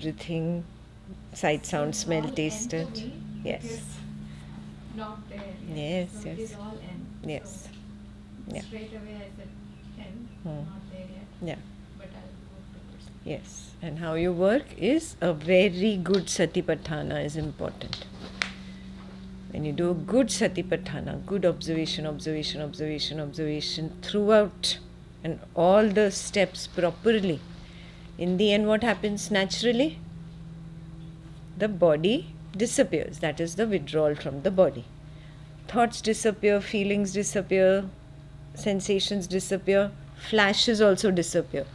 everything, sight, sound, smell, taste it. It Yes. is not there yet. Yes, So it yes. is all N. Yes. So Yeah. straight away I said N, not there yet. Yeah. But I'll work towards it. Yes. And how you work is a very good Satipatthana is important. When you do a good Satipatthana, good observation, observation, observation, observation throughout and all the steps properly, in the end, what happens naturally? The body disappears. That is the withdrawal from the body. Thoughts disappear, feelings disappear, sensations disappear, flashes also disappear.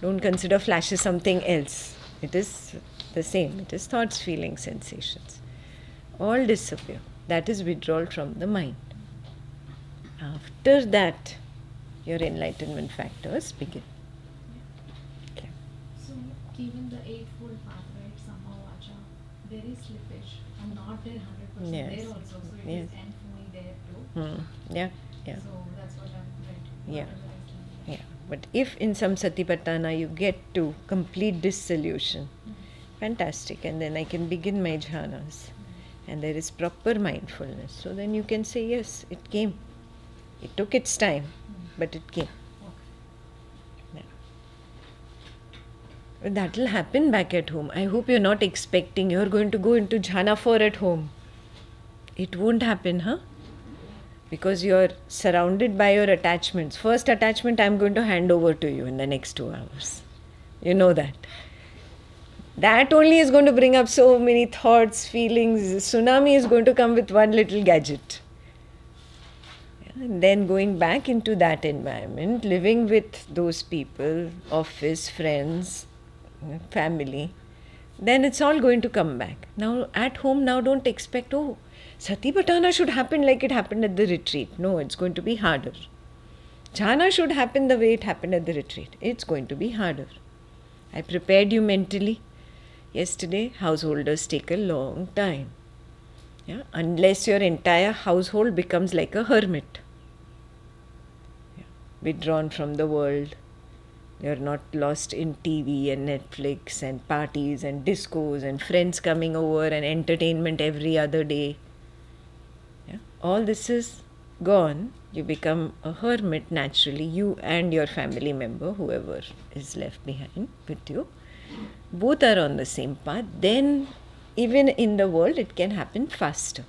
Don't consider flashes something else. It is the same. It is thoughts, feelings, sensations. All disappear. That is withdrawal from the mind. After that, your enlightenment factors begin. Okay. So given the eightfold path, right, somehow Acha, there is slippage. I'm not there 100% Yes. there also. So it Yes. is N for me there too. Yeah, yeah, So that's what I'm right. Yeah. Whatever I can. yeah. But if in some Satipatthana you get to complete dissolution, fantastic, and then I can begin my jhanas, and there is proper mindfulness. So then you can say, yes, it came. It took its time, but it came. Okay. Yeah. That will happen back at home. I hope you're not expecting you're going to go into jhana 4 at home. It won't happen, huh? Because you're surrounded by your attachments. First attachment I'm going to hand over to you in the next 2 hours. You know that. That only is going to bring up so many thoughts, feelings. Tsunami is going to come with one little gadget. And then going back into that environment, living with those people, office, friends, family, then it's all going to come back. Now at home, now don't expect, oh, Satipatthana should happen like it happened at the retreat. No, it's going to be harder. Jhana should happen the way it happened at the retreat. It's going to be harder. I prepared you mentally. Yesterday, householders take a long time. Yeah? Unless your entire household becomes like a hermit. Yeah. Withdrawn from the world. You're not lost in TV and Netflix and parties and discos and friends coming over and entertainment every other day. Yeah? All this is gone. You become a hermit naturally, you and your family member, whoever is left behind with you. Both are on the same path. Then, even in the world, it can happen faster.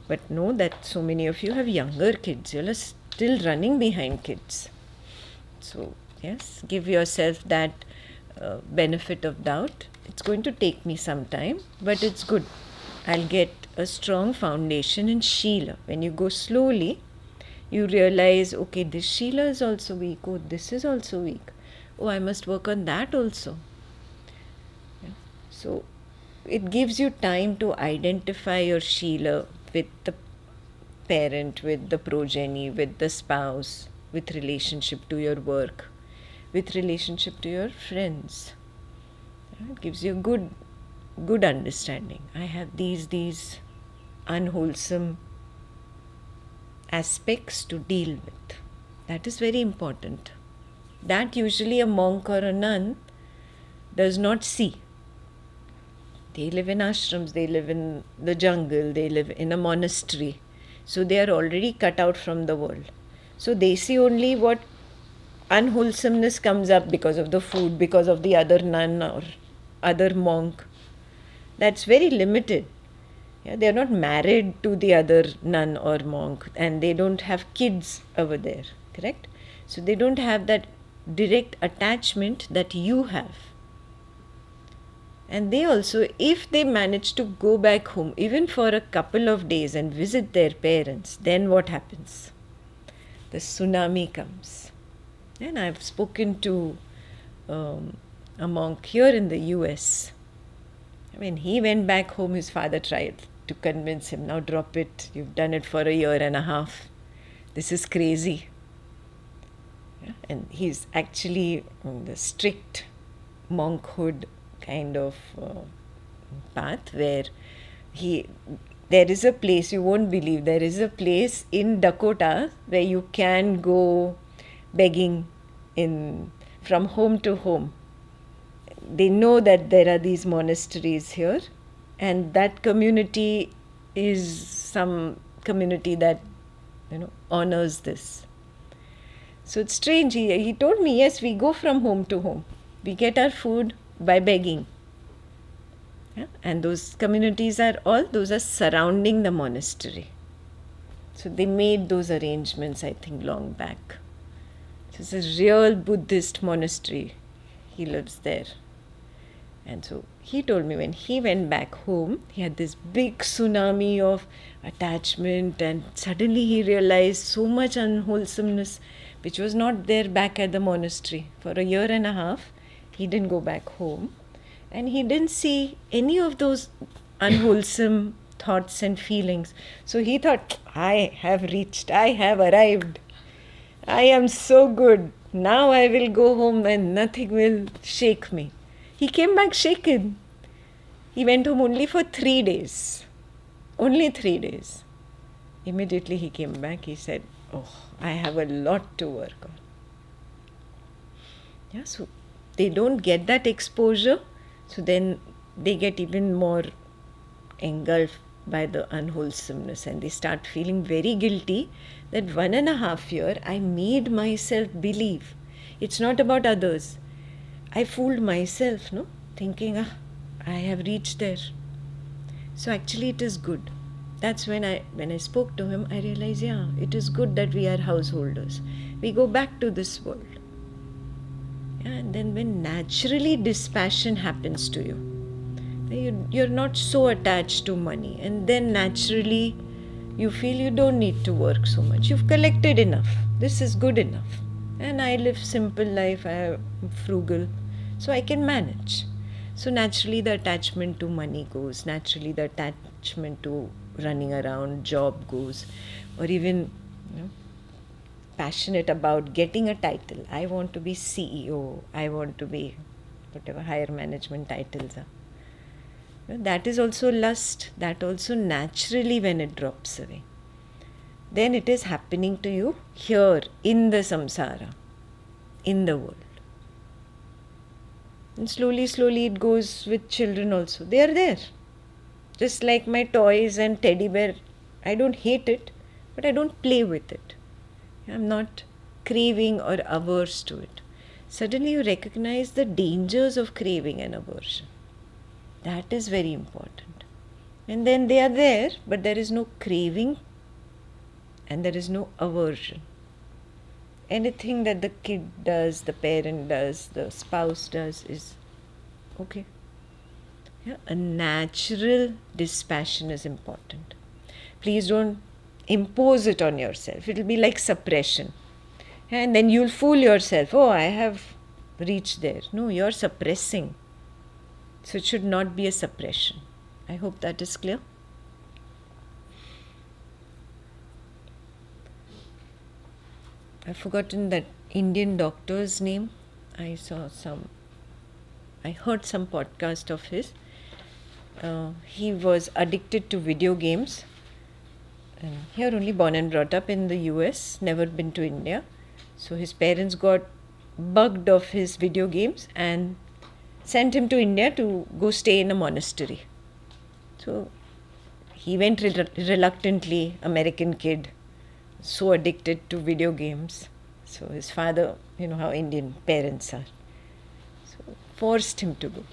But know that so many of you have younger kids. You're still running behind kids. So, yes, give yourself that benefit of doubt. It's going to take me some time, but it's good. I'll get a strong foundation in Sheela. When you go slowly, you realize, okay, this Sheela is also weak. Oh, this is also weak. Oh, I must work on that also. Yeah. So, it gives you time to identify your Sheela with the parent, with the progeny, with the spouse, with relationship to your work, with relationship to your friends. It gives you good understanding. I have these unwholesome aspects to deal with. That is very important. That usually a monk or a nun does not see. They live in ashrams, they live in the jungle, they live in a monastery. So they are already cut out from the world. So they see only what unwholesomeness comes up because of the food, because of the other nun or other monk. That's very limited. Yeah, they are not married to the other nun or monk and they don't have kids over there, correct? So they don't have that direct attachment that you have. And they also, if they manage to go back home, even for a couple of days and visit their parents, then what happens? The tsunami comes. And I've spoken to a monk here in the US. When he went back home, his father tried to convince him, now drop it, you've done it for a year and a half. This is crazy. Yeah? And he's actually on the strict monkhood kind of path where there is a place, you won't believe, there is a place in Dakota where you can go begging from home to home. they know that there are these monasteries here, and that community is some community that honors this. So it's strange. He told me, yes, we go from home to home. We get our food by begging. Yeah? And those communities those are surrounding the monastery. So they made those arrangements, I think, long back. So it's a real Buddhist monastery. He lives there. And so he told me when he went back home, he had this big tsunami of attachment, and suddenly he realized so much unwholesomeness which was not there back at the monastery. For a year and a half, he didn't go back home, and he didn't see any of those unwholesome thoughts and feelings. So he thought, I have reached, I have arrived. I am so good. Now I will go home and nothing will shake me. He came back shaken. He went home only for 3 days. Only 3 days. Immediately he came back. He said, I have a lot to work on. Yeah, so they don't get that exposure. So then they get even more engulfed by the unwholesomeness, and they start feeling very guilty that 1.5 years I made myself believe it's not about others. I fooled myself, thinking, I have reached there. So actually it is good. That's when I spoke to him, I realized, it is good that we are householders. We go back to this world. Yeah, and then when naturally dispassion happens to you, you're not so attached to money, and then naturally you feel you don't need to work so much. You've collected enough. This is good enough. And I live simple life. I'm frugal. So I can manage. So naturally the attachment to money goes. Naturally the attachment to running around, job goes. Or even passionate about getting a title. I want to be CEO. I want to be whatever higher management titles are. That is also lust. That also naturally when it drops away, then it is happening to you here in the samsara, in the world. And slowly it goes with children also. They are there. Just like my toys and teddy bear, I don't hate it, but I don't play with it. I'm not craving or averse to it. Suddenly you recognize the dangers of craving and aversion. That is very important. And then they are there, but there is no craving and there is no aversion. Anything that the kid does, the parent does, the spouse does is okay. Yeah, a natural dispassion is important. Please don't impose it on yourself. It will be like suppression. And then you'll fool yourself. I have reached there. No, you're suppressing. So it should not be a suppression. I hope that is clear. I've forgotten that Indian doctor's name. I heard some podcast of his. He was addicted to video games. Here only born and brought up in the US, never been to India. So his parents got bugged of his video games and sent him to India to go stay in a monastery. So he went reluctantly, American kid, so addicted to video games. So his father, how Indian parents are, so forced him to go.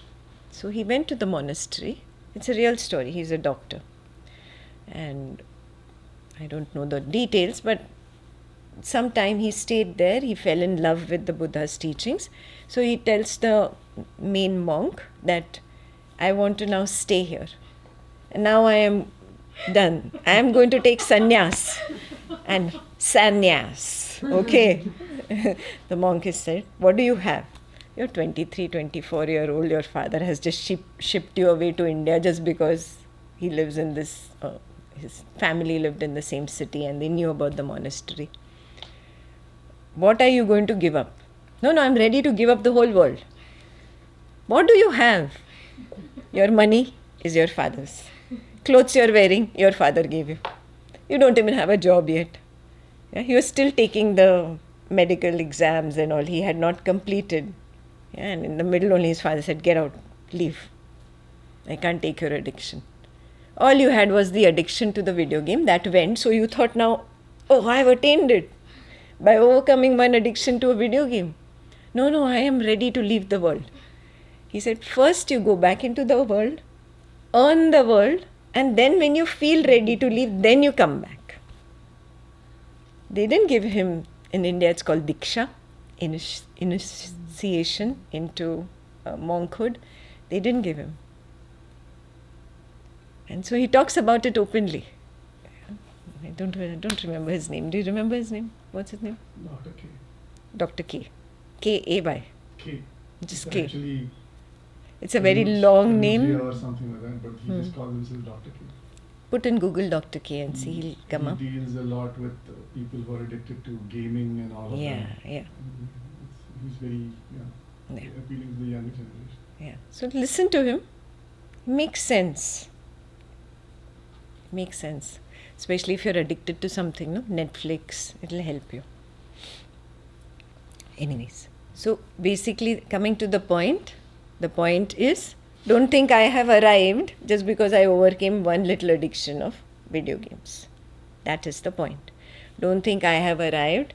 So he went to the monastery. It's a real story. He's a doctor. And I don't know the details, but sometime he stayed there. He fell in love with the Buddha's teachings. So he tells the main monk that I want to now stay here. And now I am done. I am going to take sannyas. And sannyas, okay. The monk has said, what do you have? You're 23, 24-year-old. Your father has just shipped you away to India just because he lives in this, his family lived in the same city and they knew about the monastery. What are you going to give up? No, I'm ready to give up the whole world. What do you have? Your money is your father's. Clothes you're wearing, your father gave you. You don't even have a job yet. Yeah, he was still taking the medical exams and all. He had not completed. And in the middle only his father said, get out, leave. I can't take your addiction. All you had was the addiction to the video game that went, so you thought now, oh, I've attained it by overcoming one addiction to a video game. No, I am ready to leave the world. He said, first you go back into the world, earn the world, and then when you feel ready to leave, then you come back. They didn't give him, in India it's called Diksha, initiation into monkhood. They didn't give him. And so he talks about it openly. I don't remember his name. Do you remember his name? What's his name? Dr. K. Dr. K. K-A-Y. K. Just It's K. Actually, It's a very long name. or something like that, but he just calls himself Dr. K. Put in Google Dr. K and see, he'll come up. He deals a lot with people who are addicted to gaming and all of that. Yeah. And he's very appealing to the younger generation. Yeah. So listen to him. Makes sense. Makes sense. Especially if you're addicted to something, no? Netflix, it'll help you. Anyways, so basically coming to the point is, don't think I have arrived just because I overcame one little addiction of video games. That is the point. Don't think I have arrived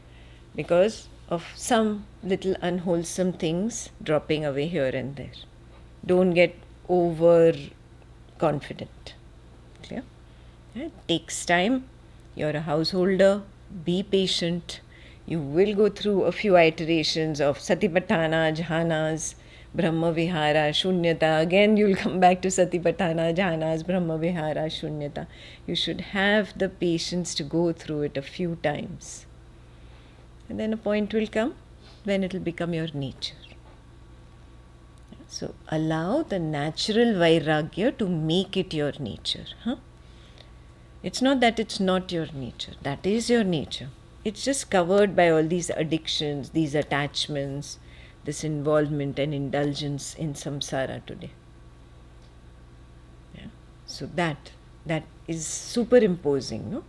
because of some little unwholesome things dropping away here and there. Don't get overconfident. Clear? It takes time. You're a householder. Be patient. You will go through a few iterations of Satipatthana, Jhanas, Brahma Vihara, Shunyata. Again, you'll come back to Satipatthana, Jhanas, Brahma Vihara, Shunyata. You should have the patience to go through it a few times. And then a point will come when it will become your nature. So allow the natural Vairagya to make it your nature. It's not that it's not your nature. That is your nature. It's just covered by all these addictions, these attachments, this involvement and indulgence in samsara today. Yeah. So that is superimposing. No?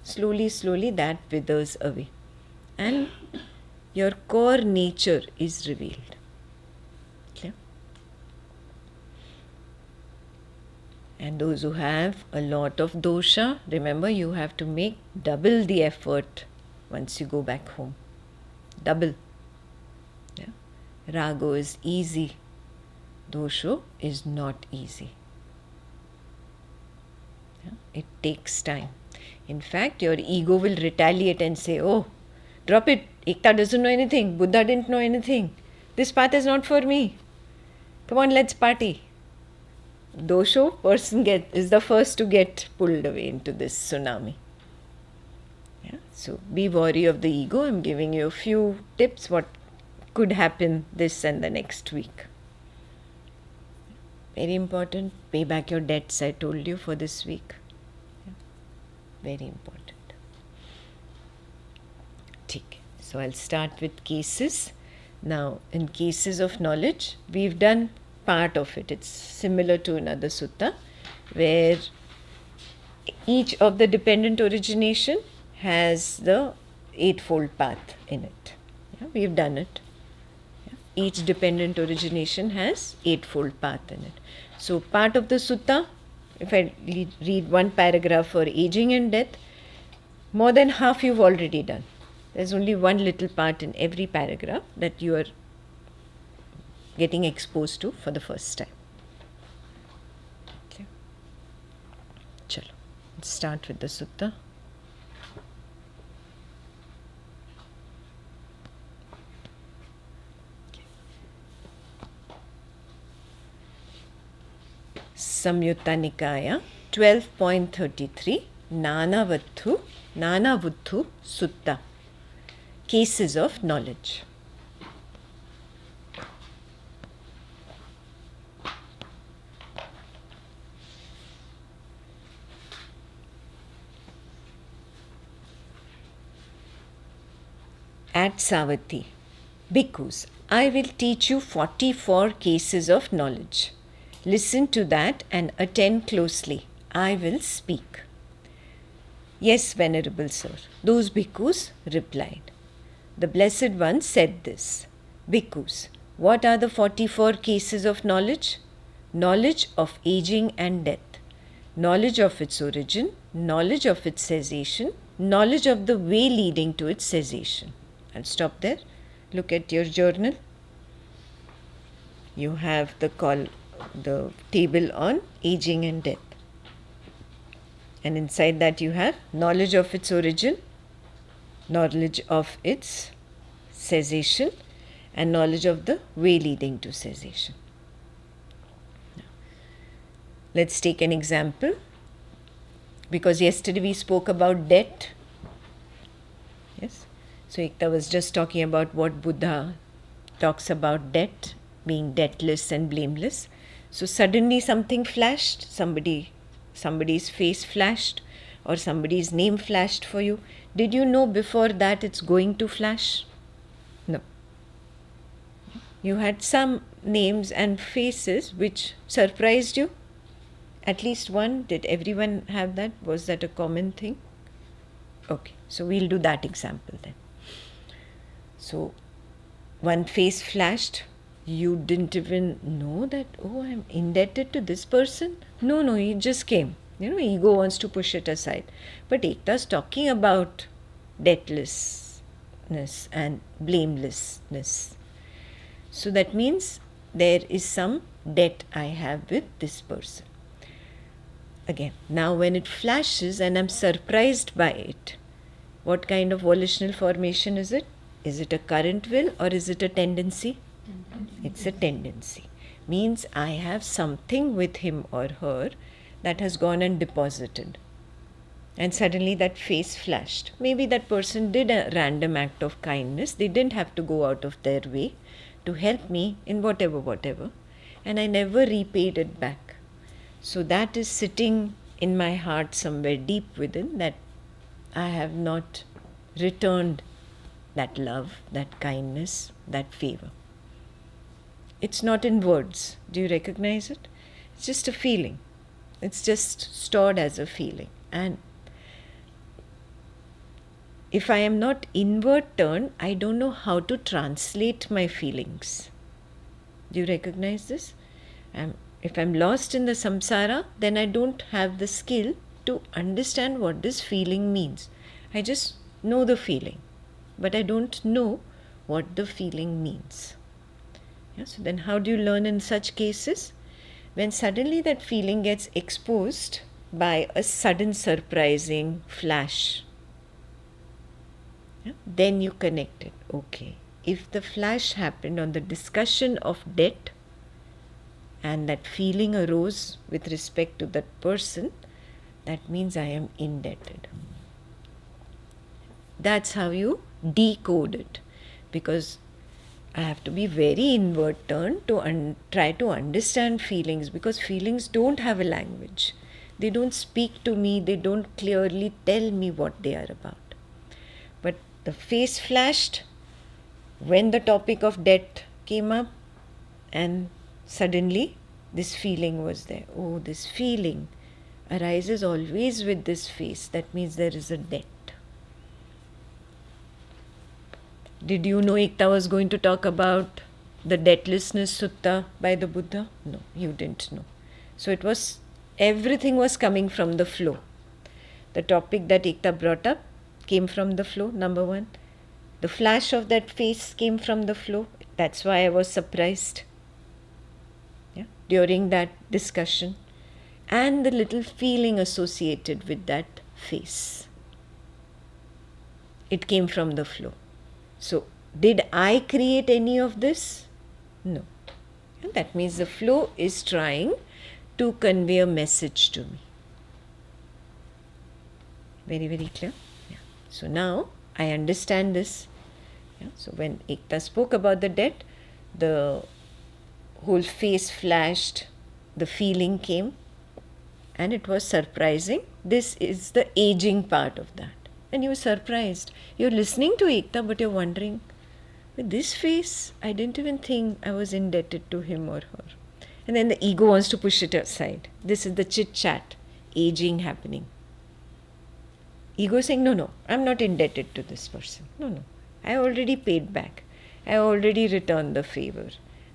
Slowly that withers away. And your core nature is revealed. Clear? And those who have a lot of dosha, remember you have to make double the effort once you go back home. Double. Yeah. Rago is easy. Dosho is not easy. Yeah. It takes time. In fact, your ego will retaliate and say, oh, drop it. Ekta doesn't know anything. Buddha didn't know anything. This path is not for me. Come on, let's party. Dosho person is the first to get pulled away into this tsunami. Yeah? So be wary of the ego. I'm giving you a few tips what could happen this and the next week. Very important. Pay back your debts, I told you, for this week. Yeah? Very important. Okay. So I'll start with cases. Now, in cases of knowledge, we've done part of it. It's similar to another sutta where each of the dependent origination has the eightfold path in it. Yeah, we've done it. Yeah. Each dependent origination has eightfold path in it. So part of the sutta, if I read one paragraph for aging and death, more than half you've already done. There's only one little part in every paragraph that you are getting exposed to for the first time. Okay. Chalo. Let's start with the sutta. Samyutta Nikaya 12.33 Nanavuthu Sutta. Cases of knowledge. At Savatthi, Bhikkhus, I will teach you 44 cases of knowledge. Listen to that and attend closely. I will speak. Yes, Venerable Sir, those bhikkhus replied. The Blessed One said this, Bhikkhus, What are the 44 cases of knowledge? Knowledge of aging and death, knowledge of its origin, knowledge of its cessation, knowledge of the way leading to its cessation. I'll stop there. Look at your journal. You have the table on aging and death. And inside that you have knowledge of its origin, knowledge of its cessation, and knowledge of the way leading to cessation. Now, let's take an example. Because yesterday we spoke about debt. Yes. So Ekta was just talking about what Buddha talks about debt, being debtless and blameless. So suddenly something flashed, somebody's face flashed, or somebody's name flashed for you. Did you know before that it's going to flash? No. You had some names and faces which surprised you. At least one. Did everyone have that? Was that a common thing? Okay, so we'll do that example then. So one face flashed. You didn't even know that, oh, I'm indebted to this person. No, it just came. Ego wants to push it aside. But Ekta's talking about debtlessness and blamelessness. So that means there is some debt I have with this person. Again, now when it flashes and I'm surprised by it, what kind of volitional formation is it? Is it a current will or is it a tendency? It's a tendency. Means I have something with him or her that has gone and deposited. And suddenly that face flashed. Maybe that person did a random act of kindness. They didn't have to go out of their way to help me in whatever. And I never repaid it back. So that is sitting in my heart somewhere deep within, that I have not returned that love, that kindness, that favor. It's not in words. Do you recognize it? It's just a feeling. It's just stored as a feeling. And if I am not inward turned, I don't know how to my feelings. Do you recognize this? If I'm lost in the samsara, then I don't have the skill to understand what this feeling means. I just know the feeling, but I don't know what the feeling means. Yeah, so then how do you learn in such cases? When suddenly that feeling gets exposed by a sudden surprising flash, yeah, then you connect it. Okay, if the flash happened on the discussion of debt, and that feeling arose with respect to that person, that means I am indebted. That's how you decode it, because I have to be very inward turned to try to understand feelings, because feelings don't have a language. They don't speak to me, they don't clearly tell me what they are about. But the face flashed when the topic of debt came up, and suddenly this feeling was there. Oh, this feeling arises always with this face. That means there is a debt. Did you know Ekta was going to talk about the debtlessness sutta by the Buddha? No, you didn't know. So everything was coming from the flow. The topic that Ekta brought up came from the flow, number one. The flash of that face came from the flow. That's why I was surprised during that discussion. And the little feeling associated with that face. It came from the flow. So, did I create any of this? No. And that means the flow is trying to convey a message to me. Very, very clear? Yeah. So now I understand this. Yeah. So when Ekta spoke about the debt, the whole face flashed, the feeling came, and it was surprising. This is the aging part of that. And you were surprised. You're listening to Ekta, but you're wondering, with this face, I didn't even think I was indebted to him or her. And then the ego wants to push it aside. This is the chit-chat, aging happening. Ego saying, no, I'm not indebted to this person. No, I already paid back. I already returned the favor.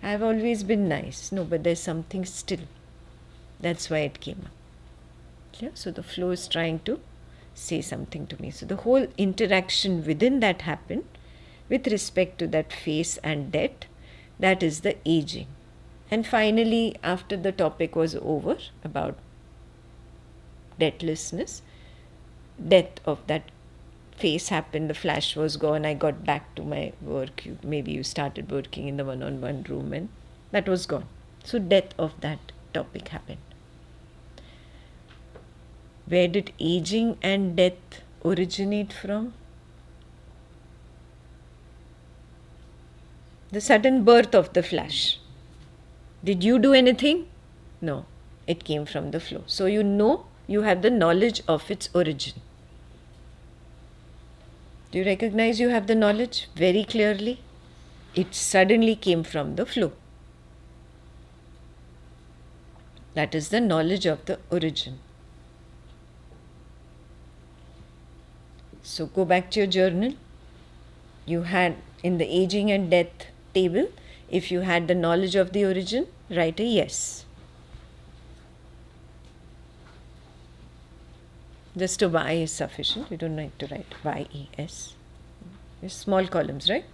I've always been nice. No, but there's something still. That's why it came up. Yeah? So the flow is trying to say something to me. So the whole interaction within that happened with respect to that face and death. That is the aging. And finally, after the topic was over about deathlessness, death of that face happened, the flash was gone, I got back to my work. Maybe you started working in the one-on-one room and that was gone. So death of that topic happened. Where did aging and death originate from? The sudden birth of the flash. Did you do anything? No, it came from the flow. So you know, you have the knowledge of its origin. Do you recognize you have the knowledge very clearly? It suddenly came from the flow. That is the knowledge of the origin. So go back to your journal. You had in the aging and death table, if you had the knowledge of the origin, write a yes. Just a Y is sufficient. You don't need to write Y-E-S. Small columns, right?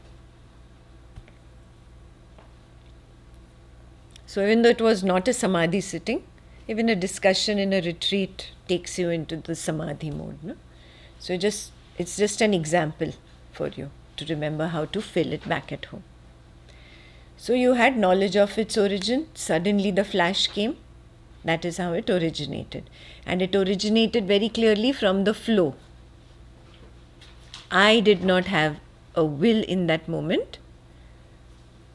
So even though it was not a samadhi sitting, even a discussion in a retreat takes you into the samadhi mode. No? So it's just an example for you to remember how to fill it back at home. So you had knowledge of its origin. Suddenly the flash came. That is how it originated. And it originated very clearly from the flow. I did not have a will in that moment.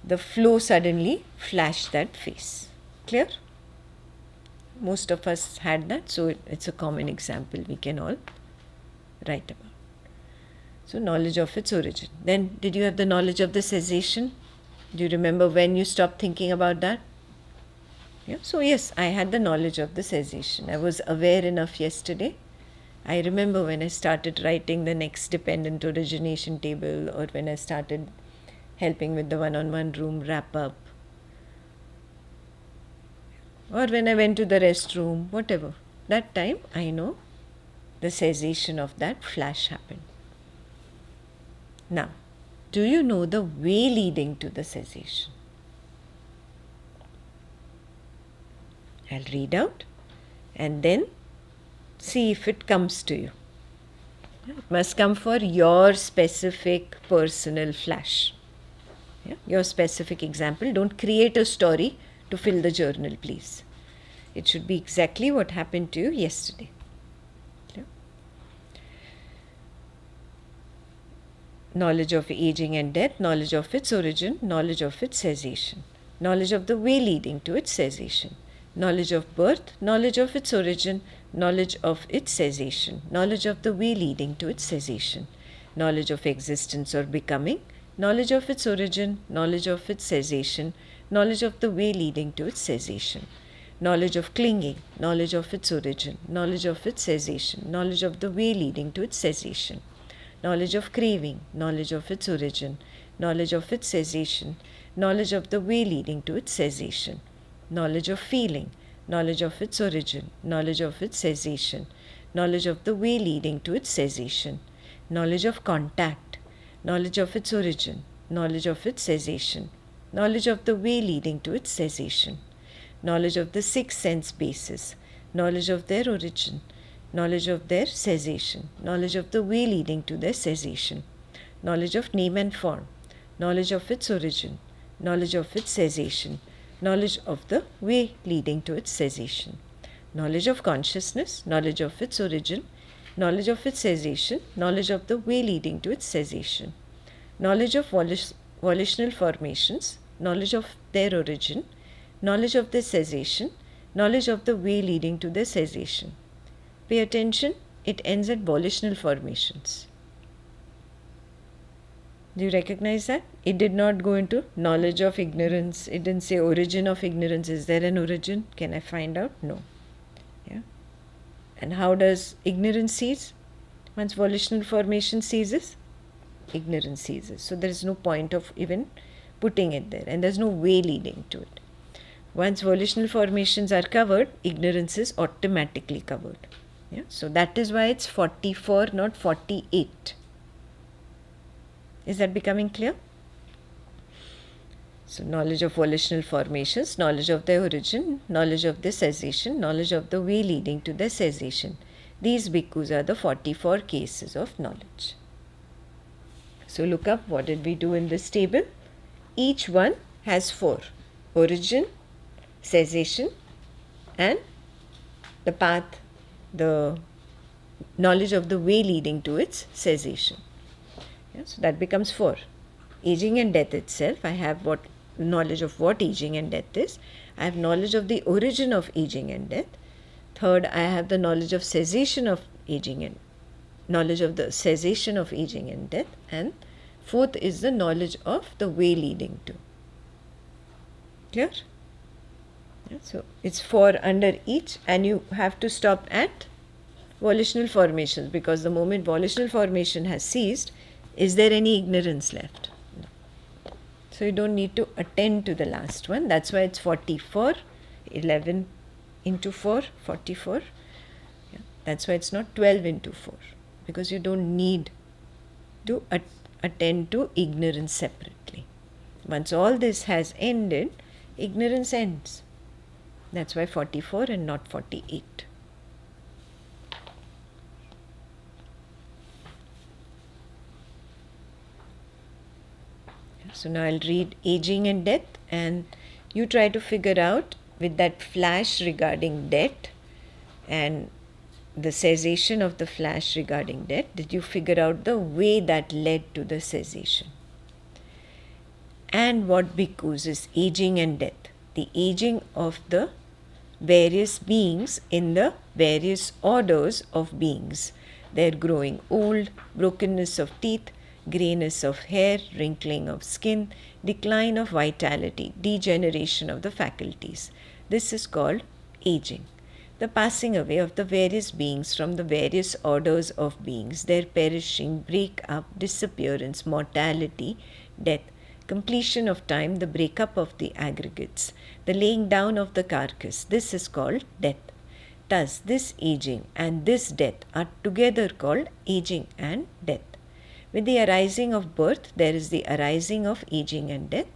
The flow suddenly flashed that face. Clear? Most of us had that, so it's a common example we can all write about. So knowledge of its origin. Then did you have the knowledge of the cessation? Do you remember when you stopped thinking about that? Yeah. So yes, I had the knowledge of the cessation. I was aware enough yesterday. I remember when I started writing the next dependent origination table, or when I started helping with the one-on-one room wrap up, or when I went to the restroom, whatever. That time I know the cessation of that flash happened. Now, do you know the way leading to the cessation? I'll read out and then see if it comes to you. It must come for your specific personal flash. Yeah? Your specific example. Don't create a story to fill the journal, please. It should be exactly what happened to you yesterday. Yeah? Knowledge of aging and death, knowledge of its origin, knowledge of its cessation, knowledge of the way leading to its cessation, knowledge of birth, knowledge of its origin, knowledge of its cessation, knowledge of the way leading to its cessation, knowledge of existence or becoming, knowledge of its origin, knowledge of its cessation, knowledge of the way leading to its cessation, knowledge of clinging, knowledge of its origin, knowledge of its cessation, knowledge of the way leading to its cessation, knowledge of craving, knowledge of its origin, knowledge of its cessation, knowledge of the way leading to its cessation, knowledge of feeling, knowledge of its origin, knowledge of its cessation, knowledge of the way leading to its cessation, knowledge of contact, knowledge of its origin, knowledge of its cessation, knowledge of the way leading to its cessation, knowledge of the 6 sense bases, knowledge of their origin, knowledge of their cessation, knowledge of the way leading to their cessation, knowledge of name and form, knowledge of its origin, knowledge of its cessation, knowledge of the way leading to its cessation, knowledge of consciousness, knowledge of its origin, knowledge of its cessation, knowledge of the way leading to its cessation, knowledge of volitional formations, knowledge of their origin, knowledge of their cessation, knowledge of the way leading to their cessation. Pay attention, it ends at volitional formations. Do you recognize that? It did not go into knowledge of ignorance. It didn't say origin of ignorance. Is there an origin? Can I find out? No. Yeah. And how does ignorance cease? Once volitional formation ceases, ignorance ceases. So there is no point of even putting it there, and there's no way leading to it. Once volitional formations are covered, ignorance is automatically covered. Yeah? So that is why it's 44, not 48. Is that becoming clear? So knowledge of volitional formations, knowledge of their origin, knowledge of their cessation, knowledge of the way leading to their cessation. These bhikkhus are the 44 cases of knowledge. So look up, what did we do in this table? Each one has 4. Origin, cessation, and the path, the knowledge of the way leading to its cessation. Yeah, so that becomes 4. Aging and death itself, I have what knowledge of what aging and death is. I have knowledge of the origin of aging and death. Third, I have the knowledge of cessation of aging and knowledge of the cessation of aging and death. And fourth is the knowledge of the way leading to. Clear? Yeah, so it's 4 under each, and you have to stop at volitional formations, because the moment volitional formation has ceased, is there any ignorance left? No. So you don't need to attend to the last one. That's why it's 44, 11 into 4, 44. Yeah. That's why it's not 12 into 4, because you don't need to attend to ignorance separately. Once all this has ended, ignorance ends. That's why 44 and not 48. So now I'll read aging and death, and you try to figure out with that flash regarding death and the cessation of the flash regarding death, did you figure out the way that led to the cessation? And what bhikkhus is aging and death? The aging of the various beings in the various orders of beings. Their growing old, brokenness of teeth, greyness of hair, wrinkling of skin, decline of vitality, degeneration of the faculties. This is called aging. The passing away of the various beings from the various orders of beings, their perishing, break-up, disappearance, mortality, death, completion of time, the break-up of the aggregates, the laying down of the carcass. This is called death. Thus, this aging and this death are together called aging and death. With the arising of birth, there is the arising of aging and death.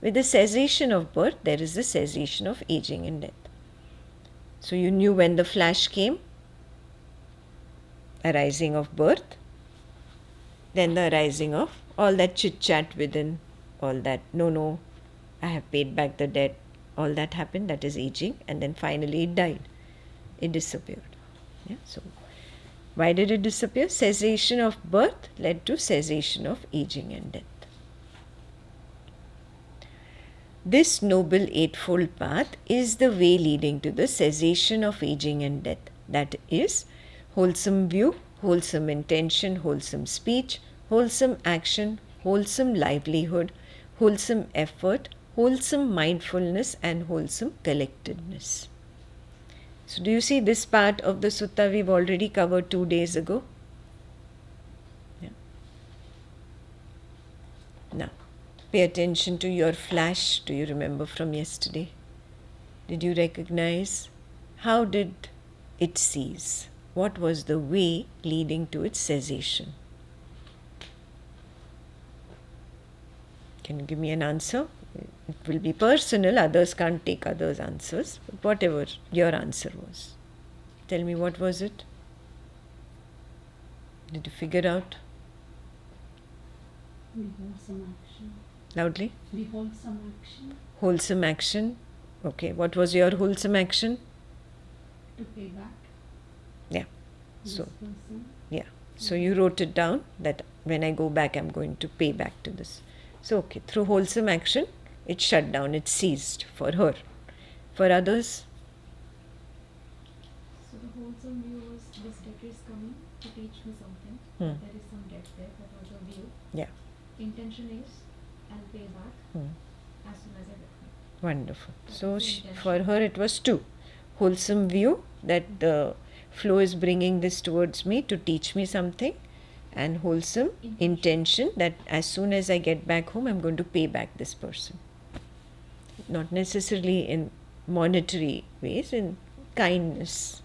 With the cessation of birth, there is the cessation of aging and death. So you knew when the flash came, arising of birth, then the arising of all that chit-chat within, all that, no, I have paid back the debt, all that happened, that is aging, and then finally it died. It disappeared. Yeah, so why did it disappear? Cessation of birth led to cessation of aging and death. This noble eightfold path is the way leading to the cessation of aging and death. That is, wholesome view, wholesome intention, wholesome speech, wholesome action, wholesome livelihood, wholesome effort, wholesome mindfulness, and wholesome collectedness. So do you see this part of the sutta we've already covered 2 days ago? Yeah. Now, pay attention to your flash. Do you remember from yesterday? Did you recognize? How did it cease? What was the way leading to its cessation? Can you give me an answer? It will be personal, others can't take others' answers, but whatever your answer was. Tell me, what was it? Did you figure out? The wholesome action. Loudly? The wholesome action. Wholesome action. Okay, what was your wholesome action? To pay back. Yeah. This So, person. yeah. So you wrote it down that when I go back, I'm going to pay back to this. So, okay, through wholesome action, it shut down, it ceased for her. For others? So the wholesome view was this debt is coming to teach me something. Hmm. There is some debt there. That was the view. Yeah. Intention is I'll pay back as soon as I get home. Wonderful. That So was the intention. for her it was 2. Wholesome view, that the flow is bringing this towards me to teach me something, and wholesome intention that as soon as I get back home, I'm going to pay back this person. Not necessarily in monetary ways, in kindness.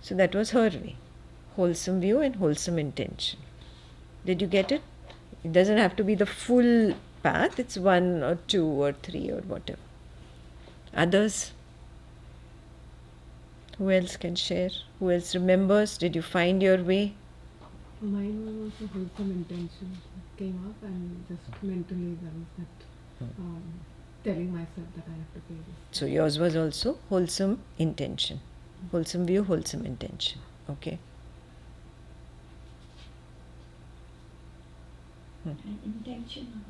So that was her way. Wholesome view and wholesome intention. Did you get it? It doesn't have to be the full path. It's 1 or 2 or 3 or whatever. Others? Who else can share? Who else remembers? Did you find your way? Mine was also wholesome intention. It came up and just mentally there was that telling myself that I have to pay this. So yours was also wholesome intention. Wholesome view, wholesome intention. Okay. And intention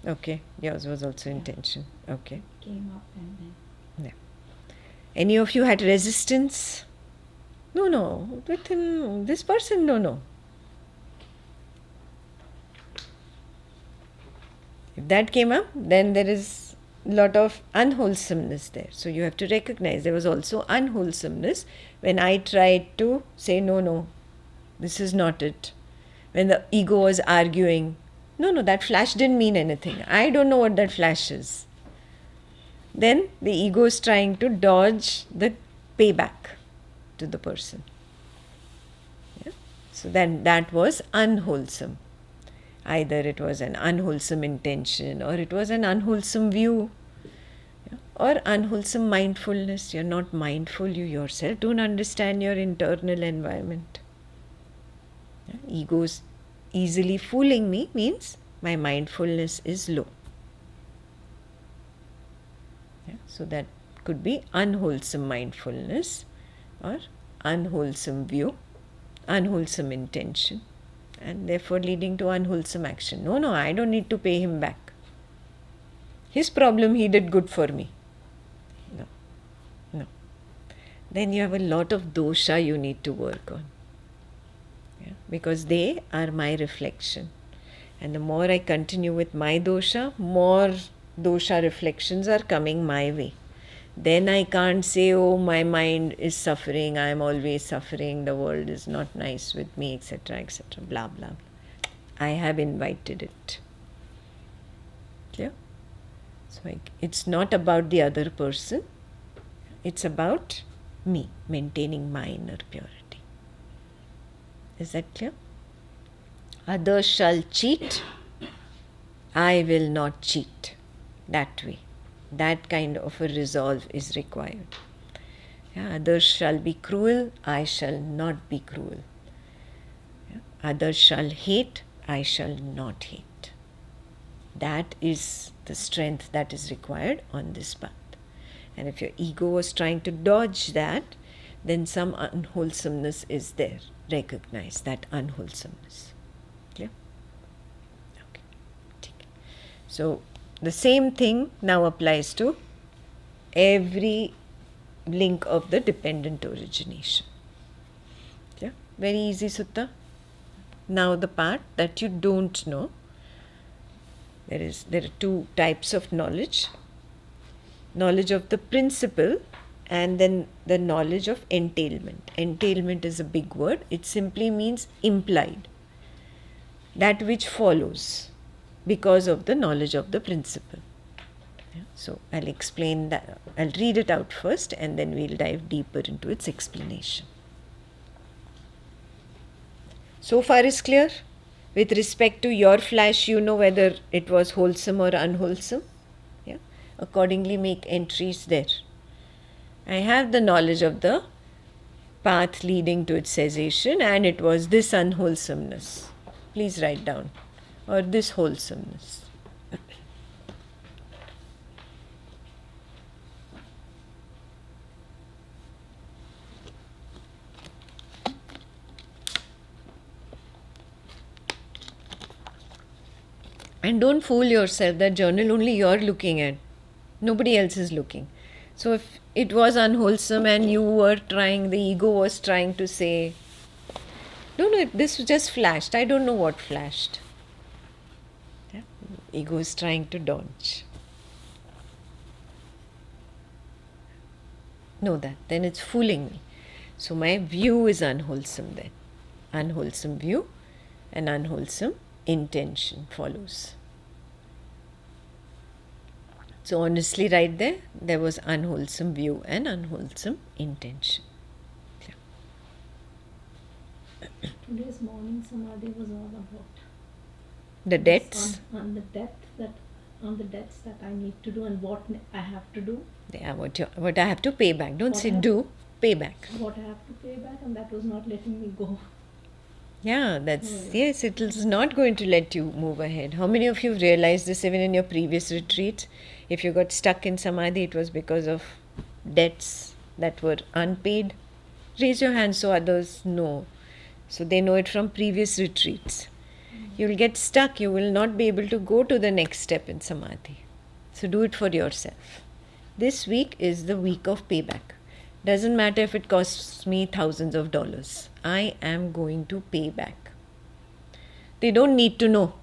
Okay. Yours was also intention. Okay. came up and then Any of you had resistance? No. With him, this person, no. If that came up, then there is a lot of unwholesomeness there. So you have to recognize there was also unwholesomeness when I tried to say, no, this is not it. When the ego was arguing, no, that flash didn't mean anything. I don't know what that flash is. Then the ego is trying to dodge the payback to the person. Yeah? So then that was unwholesome. Either it was an unwholesome intention or it was an unwholesome view, yeah? Or unwholesome mindfulness. You're not mindful, you yourself don't understand your internal environment. Yeah? Ego's easily fooling me means my mindfulness is low. Yeah? So that could be unwholesome mindfulness or unwholesome view, unwholesome intention, and therefore leading to unwholesome action. No, I don't need to pay him back. His problem, he did good for me. No. Then you have a lot of dosha you need to work on. Yeah? Because they are my reflection. And the more I continue with my dosha, more dosha reflections are coming my way. Then I can't say, oh, my mind is suffering, I am always suffering, the world is not nice with me, etc., blah, blah. I have invited it. Clear? So it's not about the other person, it's about me maintaining my inner purity. Is that clear? Others shall cheat, I will not cheat. That way. That kind of a resolve is required. Yeah, others shall be cruel, I shall not be cruel. Yeah, others shall hate, I shall not hate. That is the strength that is required on this path. And if your ego was trying to dodge that, then some unwholesomeness is there. Recognize that unwholesomeness. Clear? Okay. Take it. So, the same thing now applies to every link of the dependent origination. Yeah? Very easy sutta. Now the part that you don't know. There are 2 types of knowledge. Knowledge of the principle and then the knowledge of entailment. Entailment is a big word. It simply means implied. That which follows because of the knowledge of the principle. Yeah? So I'll explain that. I'll read it out first and then we'll dive deeper into its explanation. So far is clear? With respect to your flash, you know whether it was wholesome or unwholesome. Yeah? Accordingly make entries there. I have the knowledge of the path leading to its cessation and it was this unwholesomeness. Please write down. Or this wholesomeness. And don't fool yourself, that journal only you're looking at. Nobody else is looking. So if it was unwholesome and you were trying, the ego was trying to say, no, this just flashed. I don't know what flashed. Yeah? Ego is trying to dodge. Know that. Then it's fooling me. So my view is unwholesome then. unwholesome view and unwholesome intention follows. So honestly, right there was unwholesome view and unwholesome intention. Today's morning samadhi was all about The debts. on the debts that I need to do and what I have to do, Yeah, what I have to pay back. Don't What say I- do, pay back. what I have to pay back, and that was not letting me go. Yeah, yes, it is not going to let you move ahead. How many of you have realized this even in your previous retreats? If you got stuck in samadhi, it was because of debts that were unpaid. Raise your hand so others know. So they know it from previous retreats. You will get stuck, you will not be able to go to the next step in samadhi. So do it for yourself. This week is the week of payback. Doesn't matter if it costs me thousands of dollars. I am going to pay back. They don't need to know.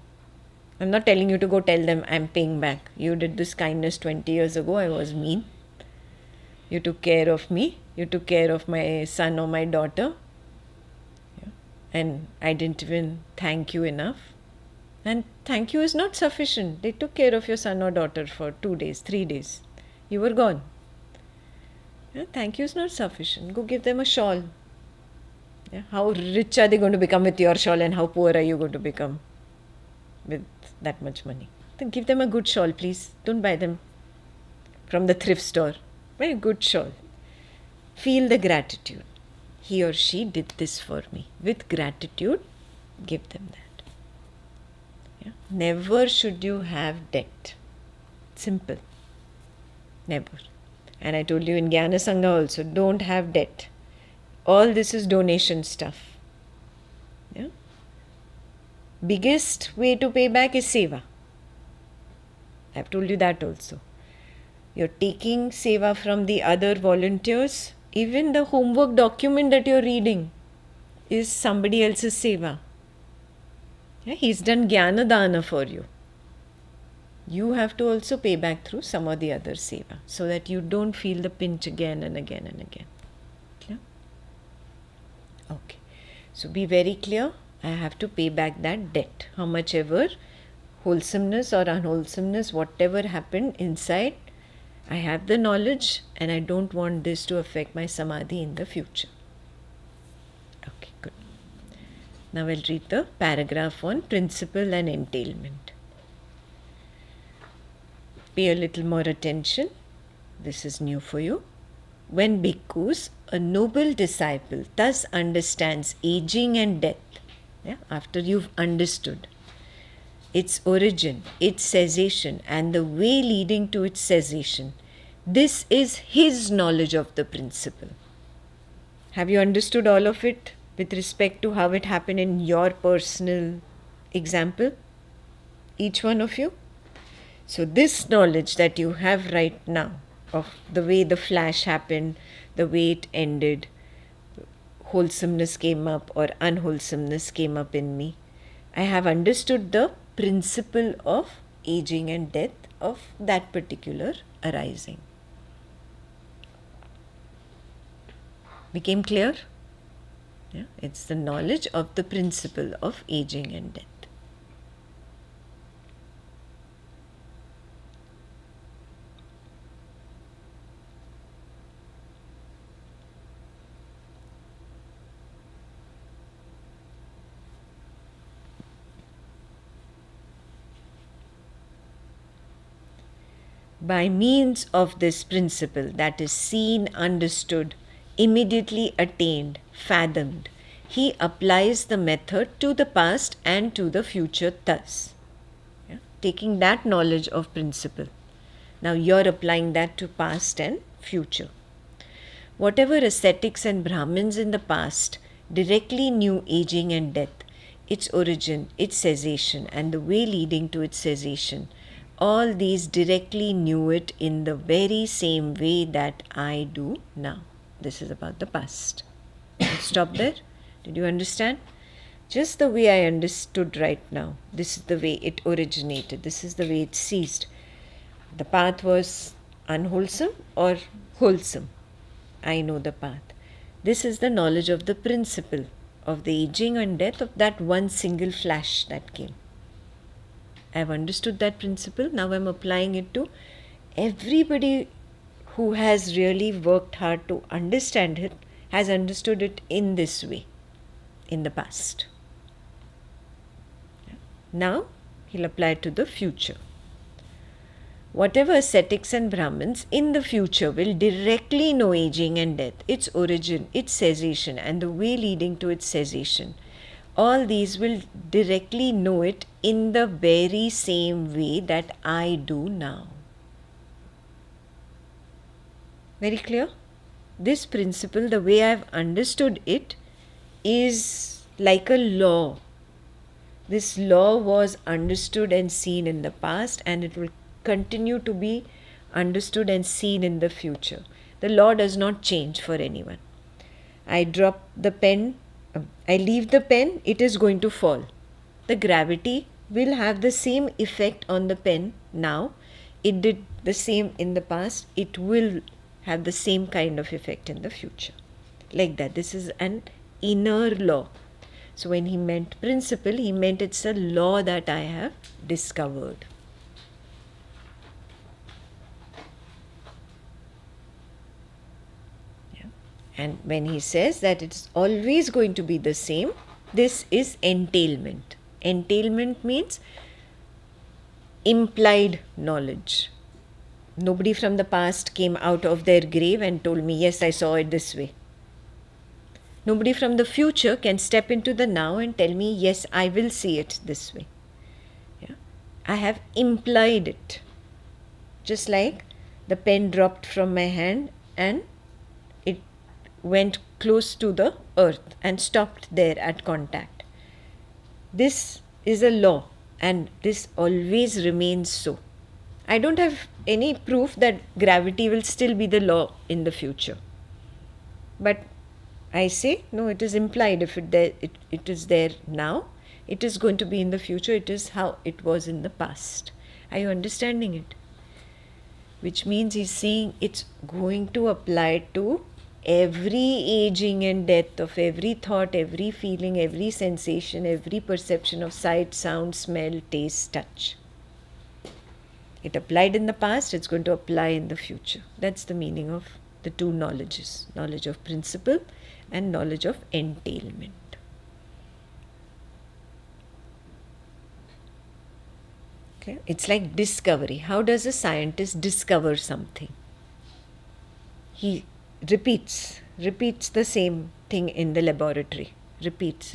I'm not telling you to go tell them I'm paying back. You did this kindness 20 years ago. I was mean. You took care of me. You took care of my son or my daughter. Yeah. And I didn't even thank you enough. And thank you is not sufficient. They took care of your son or daughter for 2 days, 3 days. You were gone. Yeah, thank you is not sufficient. Go give them a shawl. Yeah, how rich are they going to become with your shawl, and how poor are you going to become with that much money? Then give them a good shawl, please. Don't buy them from the thrift store. Buy a good shawl. Feel the gratitude. He or she did this for me. With gratitude, give them that. Yeah? Never should you have debt. Simple. Never. And I told you in Jnana Sangha also, don't have debt. All this is donation stuff. Yeah? Biggest way to pay back is seva. I've told you that also. You're taking seva from the other volunteers. Even the homework document that you're reading is somebody else's seva. Yeah? He's done Jnana Dana for you. You have to also pay back through some or the other seva, so that you don't feel the pinch again and again and again. Clear? Okay. So be very clear. I have to pay back that debt. How much ever wholesomeness or unwholesomeness, whatever happened inside, I have the knowledge and I don't want this to affect my samadhi in the future. Okay, good. Now I'll read the paragraph on principle and entailment. Pay a little more attention. This is new for you. When bhikkhus, a noble disciple, thus understands aging and death, after you've understood its origin, its cessation, and the way leading to its cessation, this is his knowledge of the principle. Have you understood all of it with respect to how it happened in your personal example? Each one of you? So this knowledge that you have right now of the way the flash happened, the way it ended, wholesomeness came up or unwholesomeness came up in me, I have understood the principle of aging and death of that particular arising. Became clear? Yeah? It's the knowledge of the principle of aging and death. By means of this principle, that is seen, understood, immediately attained, fathomed, he applies the method to the past and to the future thus. Yeah? Taking that knowledge of principle. Now you're applying that to past and future. Whatever ascetics and Brahmins in the past directly knew aging and death, its origin, its cessation, and the way leading to its cessation, all these directly knew it in the very same way that I do now. This is about the past. Let's stop there. Did you understand? Just the way I understood right now. This is the way it originated. This is the way it ceased. The path was unwholesome or wholesome. I know the path. This is the knowledge of the principle of the aging and death of that one single flash that came. I've understood that principle. Now I'm applying it to everybody who has really worked hard to understand it, has understood it in this way in the past. Now he'll apply it to the future. Whatever ascetics and Brahmins in the future will directly know aging and death, its origin, its cessation, and the way leading to its cessation, all these will directly know it in the very same way that I do now. Very clear? This principle, the way I've understood it, is like a law. This law was understood and seen in the past, and it will continue to be understood and seen in the future. The law does not change for anyone. I drop the pen, I leave the pen, it is going to fall. The gravity will have the same effect on the pen now. It did the same in the past. It will have the same kind of effect in the future. Like that. This is an inner law. So when he meant principle, he meant it's a law that I have discovered. Yeah. And when he says that it's always going to be the same, this is entailment. Entailment means implied knowledge. Nobody from the past came out of their grave and told me, yes, I saw it this way. Nobody from the future can step into the now and tell me, yes, I will see it this way. Yeah. I have implied it. Just like the pen dropped from my hand and it went close to the earth and stopped there at contact. This is a law and this always remains so. I don't have any proof that gravity will still be the law in the future. But I say, no, it is implied. If it is there now, it is going to be in the future. It is how it was in the past. Are you understanding it? Which means he's saying it's going to apply to every aging and death of every thought, every feeling, every sensation, every perception of sight, sound, smell, taste, touch. It applied in the past, it's going to apply in the future. That's the meaning of the two knowledges, knowledge of principle and knowledge of entailment. Okay. It's like discovery. How does a scientist discover something? He repeats the same thing in the laboratory. Repeats.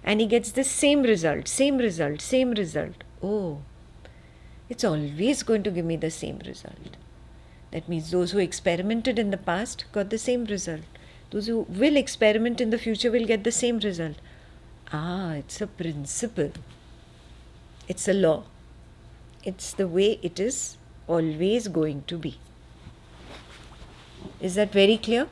And he gets the same result. Oh, it's always going to give me the same result. That means those who experimented in the past got the same result. Those who will experiment in the future will get the same result. It's a principle. It's a law. It's the way it is always going to be. Is that very clear?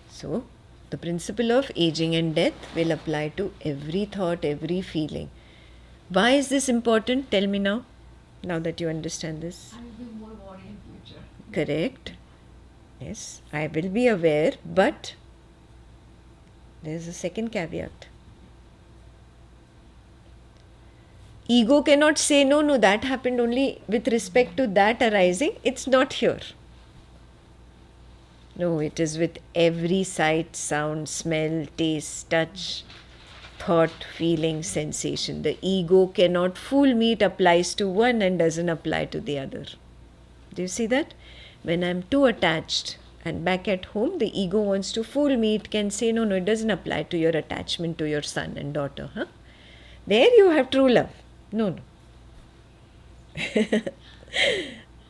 So, the principle of aging and death will apply to every thought, every feeling. Why is this important? Tell me now that you understand this. I will be more aware in future. Correct. Yes, I will be aware, but there is a second caveat. Ego cannot say, no, that happened only with respect to that arising. It's not here. No, it is with every sight, sound, smell, taste, touch, thought, feeling, sensation. The ego cannot fool me. It applies to one and doesn't apply to the other. Do you see that? When I'm too attached and back at home, the ego wants to fool me. It can say, no, it doesn't apply to your attachment to your son and daughter. There you have true love. No.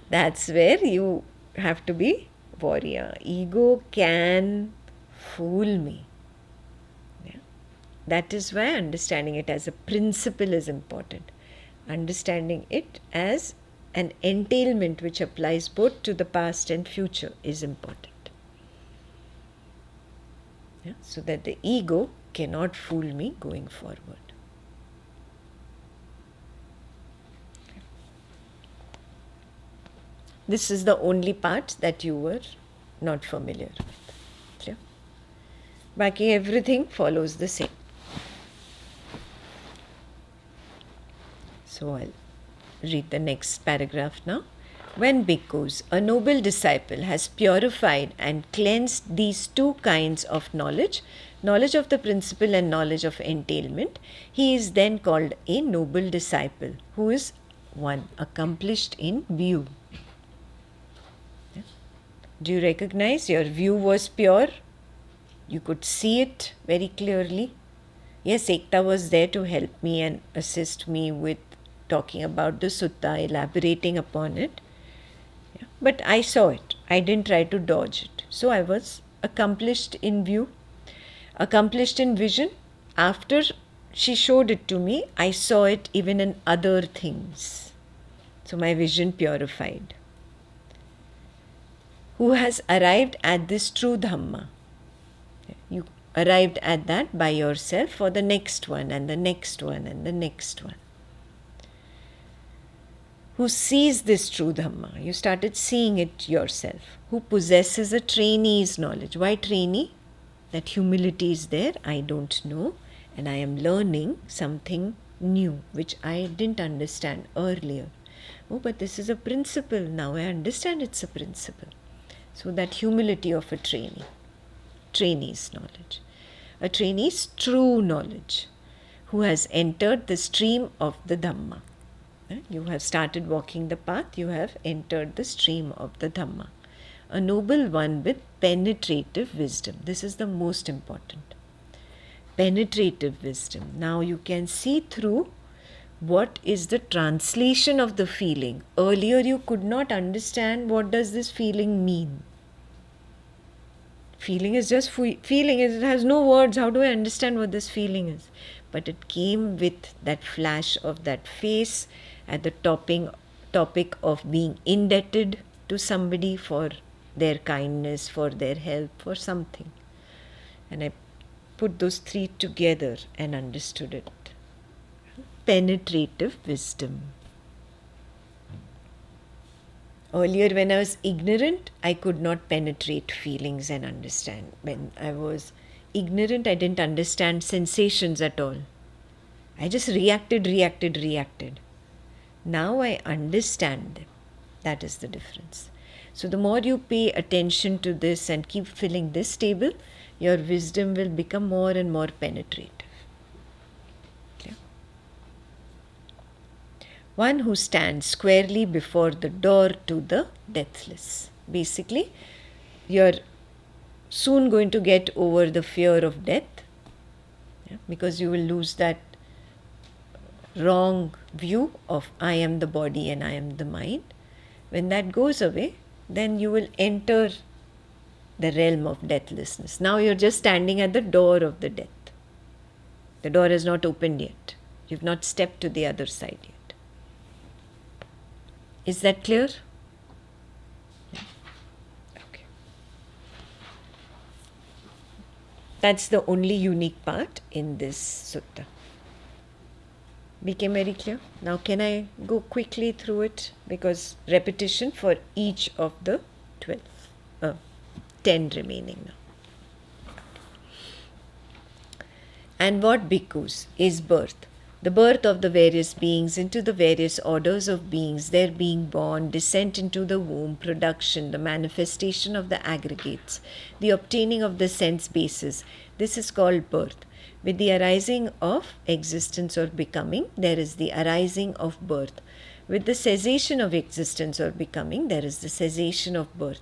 That's where you have to be warrior. Ego can fool me. Yeah. That is why understanding it as a principle is important. Understanding it as an entailment which applies both to the past and future is important. Yeah. So that the ego cannot fool me going forward. This is the only part that you were not familiar with. Clear? Baki everything follows the same. So I'll read the next paragraph now. When bhikkhus, a noble disciple, has purified and cleansed these two kinds of knowledge, knowledge of the principle and knowledge of entailment, he is then called a noble disciple, who is one accomplished in view. Do you recognize your view was pure? You could see it very clearly. Yes, Ekta was there to help me and assist me with talking about the sutta, elaborating upon it. Yeah. But I saw it. I didn't try to dodge it. So I was accomplished in view, accomplished in vision. After she showed it to me, I saw it even in other things. So my vision purified. Who has arrived at this true Dhamma? You arrived at that by yourself for the next one and the next one and the next one. Who sees this true Dhamma? You started seeing it yourself. Who possesses a trainee's knowledge? Why trainee? That humility is there. I don't know. And I am learning something new, which I didn't understand earlier. Oh, but this is a principle. Now I understand it's a principle. So that humility of a trainee. Trainee's knowledge. A trainee's true knowledge. Who has entered the stream of the Dhamma. You have started walking the path, you have entered the stream of the Dhamma. A noble one with penetrative wisdom. This is the most important. Penetrative wisdom. Now you can see through what is the translation of the feeling. Earlier you could not understand what does this feeling mean. Feeling is just feeling, it has no words. How do I understand what this feeling is? But it came with that flash of that face at the topic of being indebted to somebody for their kindness, for their help, for something. And I put those three together and understood it. Penetrative wisdom. Earlier when I was ignorant, I could not penetrate feelings and understand. When I was ignorant, I didn't understand sensations at all. I just reacted. Now I understand them. That is the difference. So the more you pay attention to this and keep filling this table, your wisdom will become more and more penetrative. Okay. One who stands squarely before the door to the deathless. Basically, you're soon going to get over the fear of death, because you will lose that wrong view of I am the body and I am the mind. When that goes away, then you will enter the realm of deathlessness. Now you're just standing at the door of the death. The door has not opened yet. You've not stepped to the other side yet. Is that clear? Yeah. Okay. That's the only unique part in this sutta. Became very clear? Now can I go quickly through it, because repetition for each of the 10 remaining now. And what bhikkhus is birth? The birth of the various beings into the various orders of beings, their being born, descent into the womb, production, the manifestation of the aggregates, the obtaining of the sense bases. This is called birth. With the arising of existence or becoming, there is the arising of birth. With the cessation of existence or becoming, there is the cessation of birth.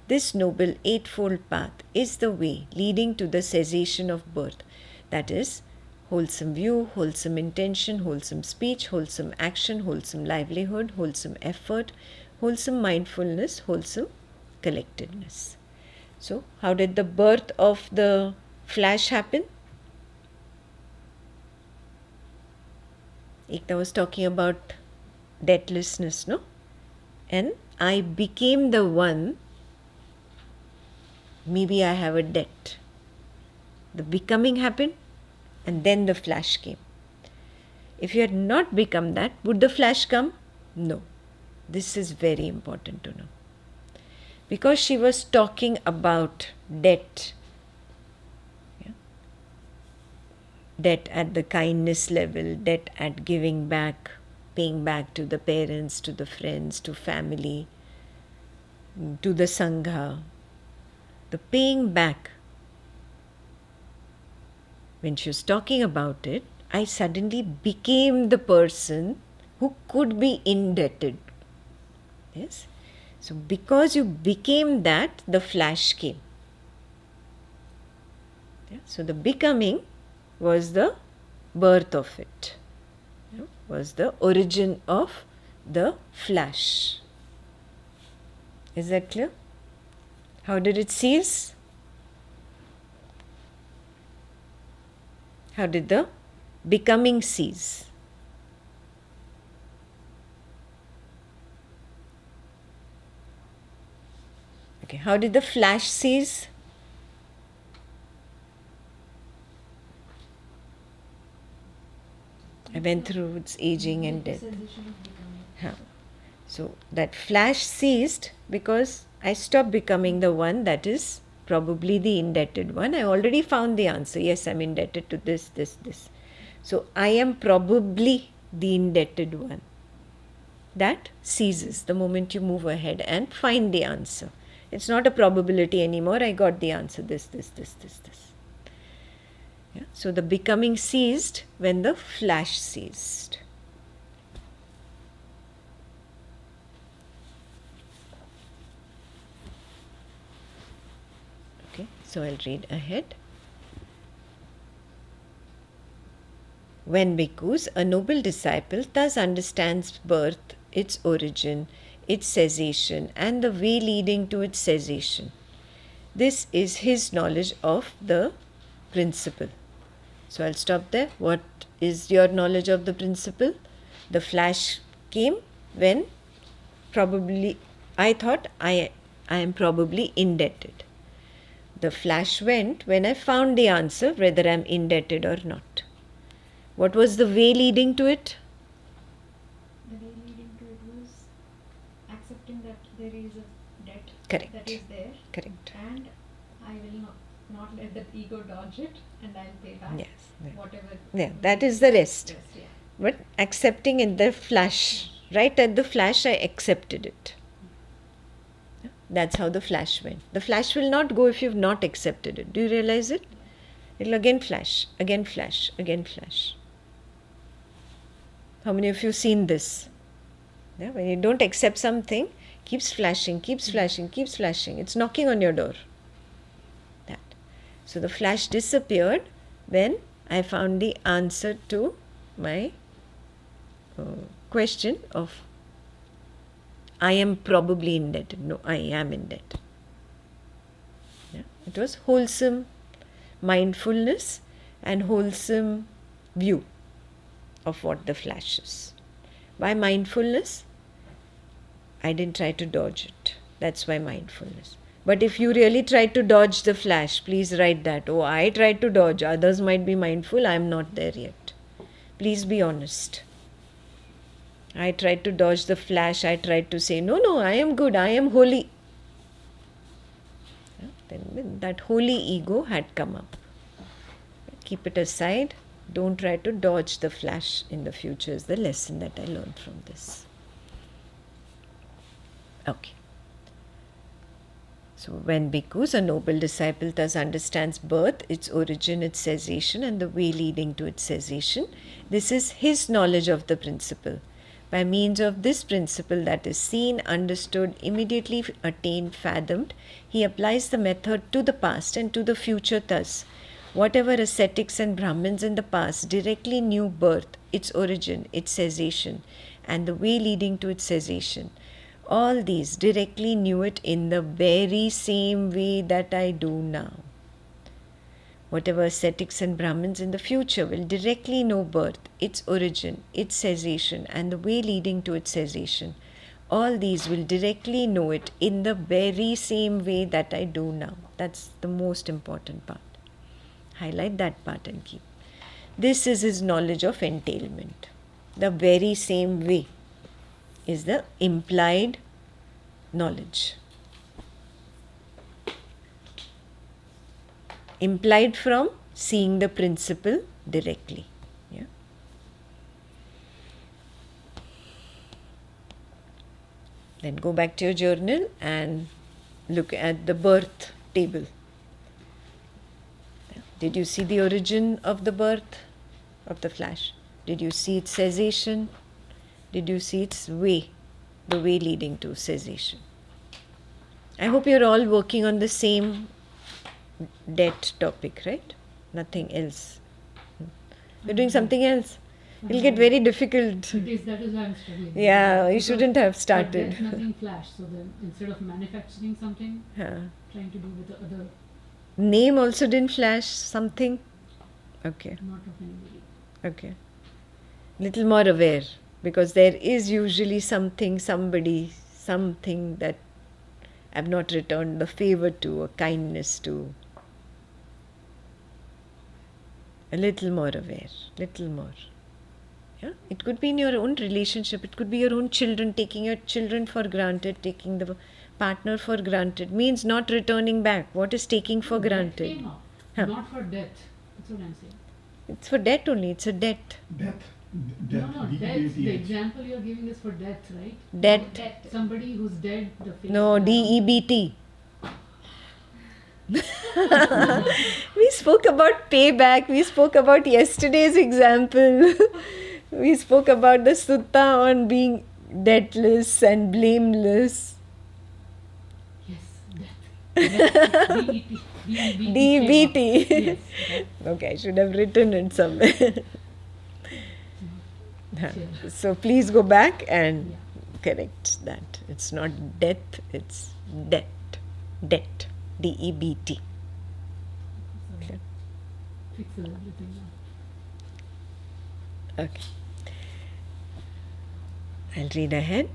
This noble eightfold path is the way leading to the cessation of birth. That is, wholesome view, wholesome intention, wholesome speech, wholesome action, wholesome livelihood, wholesome effort, wholesome mindfulness, wholesome collectedness. So, how did the birth of the flash happen? Ekta was talking about deathlessness, no? And I became the one, maybe I have a debt. The becoming happened and then the flash came. If you had not become that, would the flash come? No. This is very important to know. because she was talking about debt. Yeah. Debt at the kindness level, debt at giving back, paying back to the parents, to the friends, to family, to the Sangha. The paying back. When she was talking about it, I suddenly became the person who could be indebted. Yes? So because you became that, the flash came. Yeah? So the becoming was the birth of it. Yeah? Was the origin of the flash. Is that clear? How did it cease? How did the becoming cease? Okay, how did the flash cease? I went through its aging and death. Huh. So that flash ceased because I stopped becoming the one that is probably the indebted one. I already found the answer. Yes, I'm indebted to this, this, this. So I am probably the indebted one. That ceases the moment you move ahead and find the answer. It's not a probability anymore. I got the answer. This. Yeah? So the becoming ceased when the flash ceased. Okay, so I'll read ahead. When bhikkhus, a noble disciple, thus understands birth, its origin, its cessation, and the way leading to its cessation. This is his knowledge of the principle. So I'll stop there. What is your knowledge of the principle? The flash came when probably I thought I am probably indebted. The flash went when I found the answer whether I am indebted or not. What was the way leading to it? The way leading to it was accepting that there is a debt Correct. that is there. Correct. And I will not let that ego dodge it, and I'll pay back Yes. Yeah. whatever. Yeah, that is the rest. Yes, yeah. But accepting in the flash, right at the flash, I accepted it. That's how the flash went. The flash will not go if you've not accepted it. Do you realize it? It'll again flash, again flash, again flash. How many of you seen this? Yeah, when you don't accept something, keeps flashing, keeps flashing, keeps flashing. It's knocking on your door. That. So the flash disappeared when I found the answer to my question of I am probably indebted. No, I am in debt. Yeah. It was wholesome mindfulness and wholesome view of what the flash is. By mindfulness, I didn't try to dodge it. That's why mindfulness. But if you really try to dodge the flash, please write that. Oh, I tried to dodge. Others might be mindful. I am not there yet. Please be honest. I tried to dodge the flash. I tried to say, no, I am good. I am holy. Then that holy ego had come up. Keep it aside. Don't try to dodge the flash in the future is the lesson that I learned from this. Okay. So when bhikkhus, a noble disciple, thus understands birth, its origin, its cessation, and the way leading to its cessation, this is his knowledge of the principle. By means of this principle that is seen, understood, immediately attained, fathomed, he applies the method to the past and to the future thus. Whatever ascetics and Brahmins in the past directly knew birth, its origin, its cessation, and the way leading to its cessation, all these directly knew it in the very same way that I do now. Whatever ascetics and Brahmins in the future will directly know birth, its origin, its cessation, and the way leading to its cessation, all these will directly know it in the very same way that I do now. That's the most important part. Highlight that part and keep. This is his knowledge of entailment. The very same way is the implied knowledge. implied from seeing the principle directly. Yeah. Then go back to your journal and look at the birth table. Did you see the origin of the birth of the flash? Did you see its cessation? Did you see its way, the way leading to cessation? I hope you're all working on the same debt topic, right? Nothing else. You're doing something else. It'll get very difficult. That is why I'm struggling. Yeah, you Because shouldn't have for started. death, nothing flash. So then instead of manufacturing something, Huh. trying to do with the other, Name also didn't flash something. Okay, not of anybody. okay. Little more aware, because there is usually something, somebody, something that I've not returned the favor to or kindness to. A little more aware, little more. Yeah? It could be in your own relationship, it could be your own children, taking your children for granted, taking the partner for granted, means not returning back. What is taking for Death granted? came up, Huh. not for death. That's what I'm saying. It's for debt only, it's a debt. Death. No, death. The D-E-A-T-H. example you're giving is for death, right? Debt. Somebody who's dead, the face. No, DEBT. We spoke about payback, we spoke about yesterday's example. We spoke about the Sutta on being debtless and blameless. Yes, death. D-E-T. DBT. Yes. Okay, I should have written it somewhere. Sure. So please go back and Yeah. correct that. It's not death, it's debt. Debt. DEBT. So, Okay. fix everything now. Okay. I'll read ahead.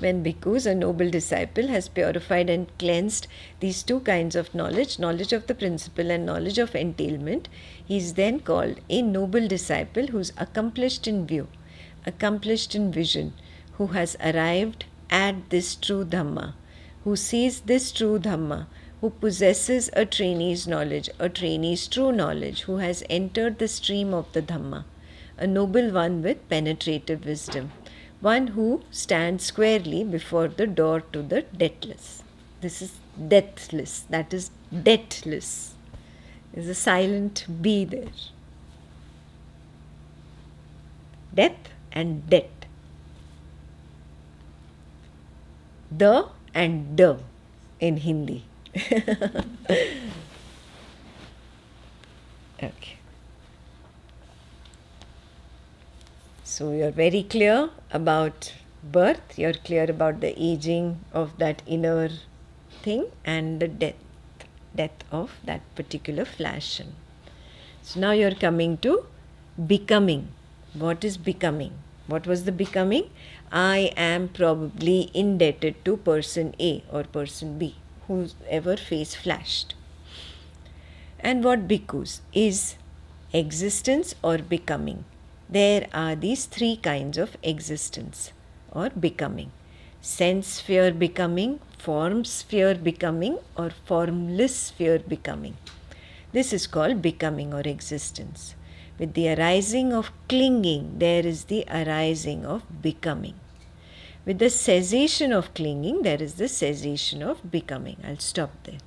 When bhikkhus, a noble disciple, has purified and cleansed these two kinds of knowledge, knowledge of the principle and knowledge of entailment, he is then called a noble disciple who is accomplished in view, accomplished in vision, who has arrived at this true Dhamma, who sees this true Dhamma, who possesses a trainee's knowledge, a trainee's true knowledge, who has entered the stream of the Dhamma, a noble one with penetrative wisdom, one who stands squarely before the door to the debtless. This is deathless, that is debtless. There's a silent B there. Death and debt. The and the in Hindi. Okay. So you're very clear about birth, you're clear about the aging of that inner thing and the death of that particular flash. So now you're coming to becoming. What is becoming? What was the becoming? I am probably indebted to person A or person B, whoever face flashed. And what bhikkhus is existence or becoming. There are these three kinds of existence or becoming. Sense sphere becoming, form sphere becoming, or formless sphere becoming. This is called becoming or existence. With the arising of clinging, there is the arising of becoming. With the cessation of clinging, there is the cessation of becoming. I'll stop there.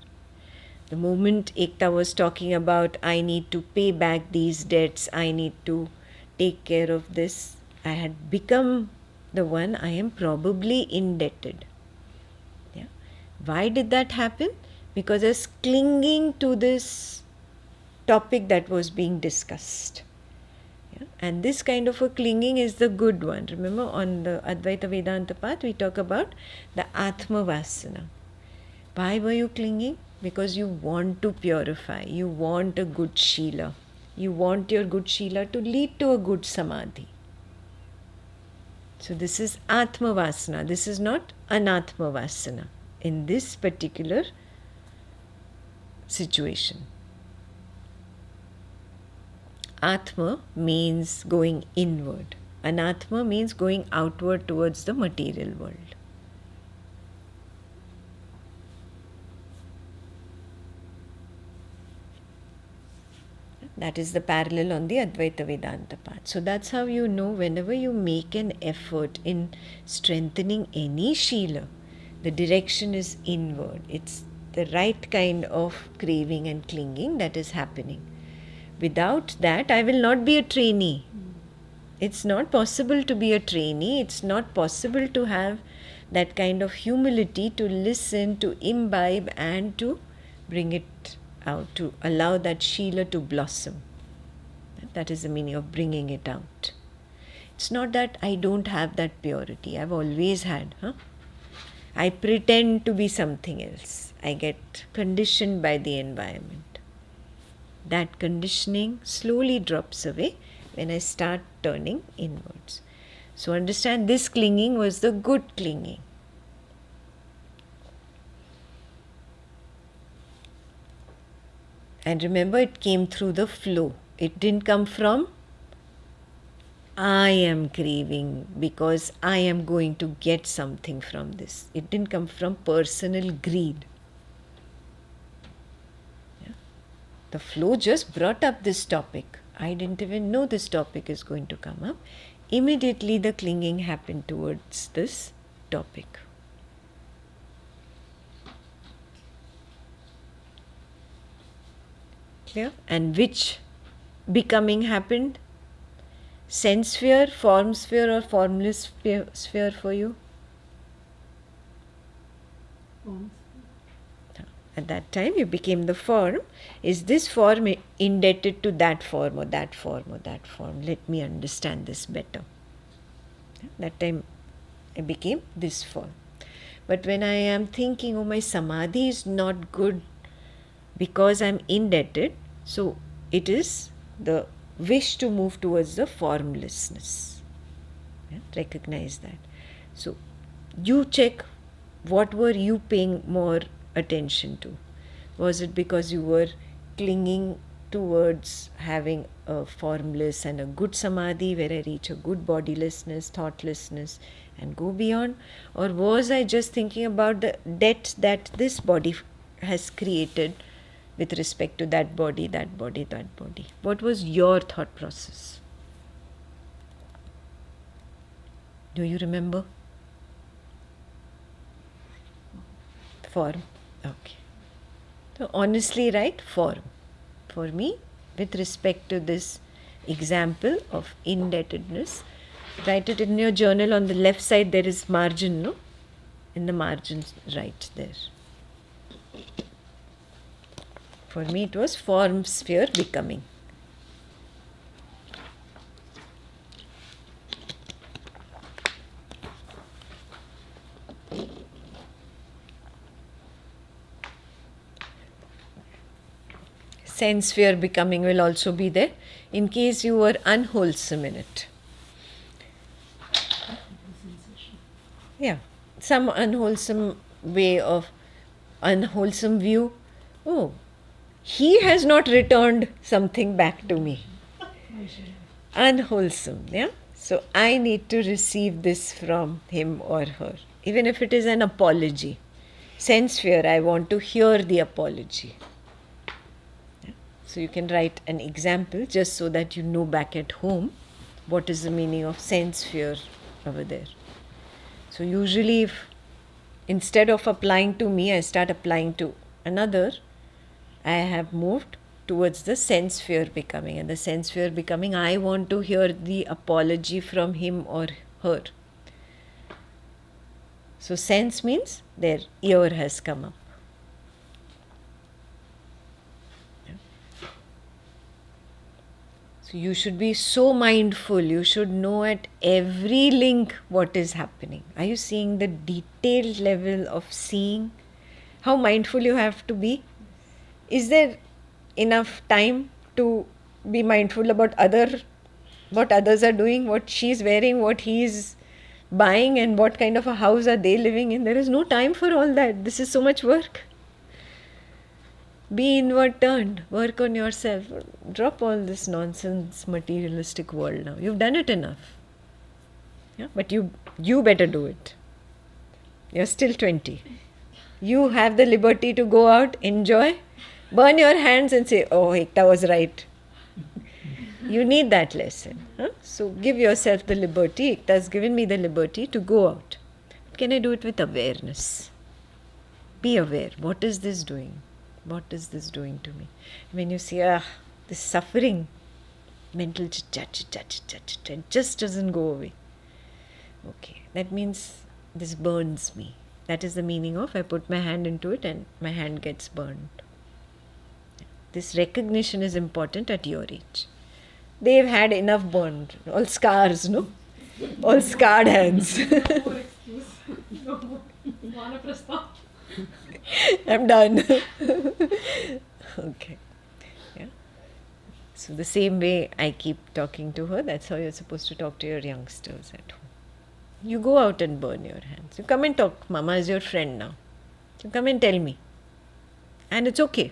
The moment Ekta was talking about, I need to pay back these debts, I need to take care of this, I had become the one I am probably indebted. Yeah. Why did that happen? Because I was clinging to this topic that was being discussed. Yeah. And this kind of a clinging is the good one. Remember, on the Advaita Vedanta path, we talk about the Atma Vasana. Why were you clinging? Because you want to purify, you want a good Shila. You want your good Shila to lead to a good Samadhi. So this is Atma Vasana, this is not Anatma Vasana in this particular situation. Atma means going inward. Anatma means going outward towards the material world. That is the parallel on the Advaita Vedanta path. So that's how you know whenever you make an effort in strengthening any Shila, the direction is inward. It's the right kind of craving and clinging that is happening. Without that, I will not be a trainee. It's not possible to be a trainee. It's not possible to have that kind of humility to listen, to imbibe, and to bring it out, to allow that Shila to blossom. That is the meaning of bringing it out. It's not that I don't have that purity. I've always had. I pretend to be something else. I get conditioned by the environment. That conditioning slowly drops away when I start turning inwards. So understand, this clinging was the good clinging. And remember, it came through the flow. It didn't come from I am craving because I am going to get something from this. It didn't come from personal greed. Yeah. The flow just brought up this topic. I didn't even know this topic is going to come up. Immediately the clinging happened towards this topic. Clear? And which becoming happened? Sense sphere, form sphere, or formless sphere for you? Forms. At that time you became the form. Is this form indebted to that form or that form or that form? Let me understand this better. That time I became this form. But when I am thinking, oh, my samadhi is not good because I am indebted, so it is the wish to move towards the formlessness. Yeah, recognize that. So you check, what were you paying more attention to? Was it because you were clinging towards having a formless and a good samadhi where I reach a good bodilessness, thoughtlessness and go beyond? Or was I just thinking about the debt that this body has created with respect to that body, that body, that body? What was your thought process? Do you remember? Form. Okay. So honestly write form. For me, with respect to this example of indebtedness, write it in your journal. On the left side there is margin, no? In the margins, write there. For me it was form sphere becoming. Sense sphere becoming will also be there in case you were unwholesome in it. Yeah, some unwholesome way of, unwholesome view. Oh, he has not returned something back to me. Unwholesome, yeah. So I need to receive this from him or her, even if it is an apology. Sense sphere, I want to hear the apology. So you can write an example just so that you know back at home what is the meaning of sense sphere over there. So usually if instead of applying to me, I start applying to another, I have moved towards the sense sphere becoming. And the sense sphere becoming, I want to hear the apology from him or her. So sense means their ear has come up. So you should be so mindful. You should know at every link what is happening. Are you seeing the detailed level of seeing? How mindful you have to be? Is there enough time to be mindful about what others are doing, what she's wearing, what he's buying, and what kind of a house are they living in? There is no time for all that. This is so much work. Be inward turned. Work on yourself. Drop all this nonsense materialistic world now. You've done it enough. Yeah? But you better do it. You're still 20. You have the liberty to go out, enjoy, burn your hands and say, oh, Ekta was right. You need that lesson. Huh? So give yourself the liberty. It has given me the liberty to go out. Can I do it with awareness? Be aware. What is this doing? What is this doing to me? When you see, this suffering, mental chit-chat, it just doesn't go away. Okay, that means this burns me. That is the meaning of I put my hand into it and my hand gets burned. This recognition is important at your age. They've had enough burned, all scars, no? All scarred hands. No more excuse. No more. Vanaprastha. I'm done. Okay. Yeah. So the same way I keep talking to her, that's how you're supposed to talk to your youngsters at home. You go out and burn your hands. You come and talk. Mama is your friend now. You come and tell me. And it's okay.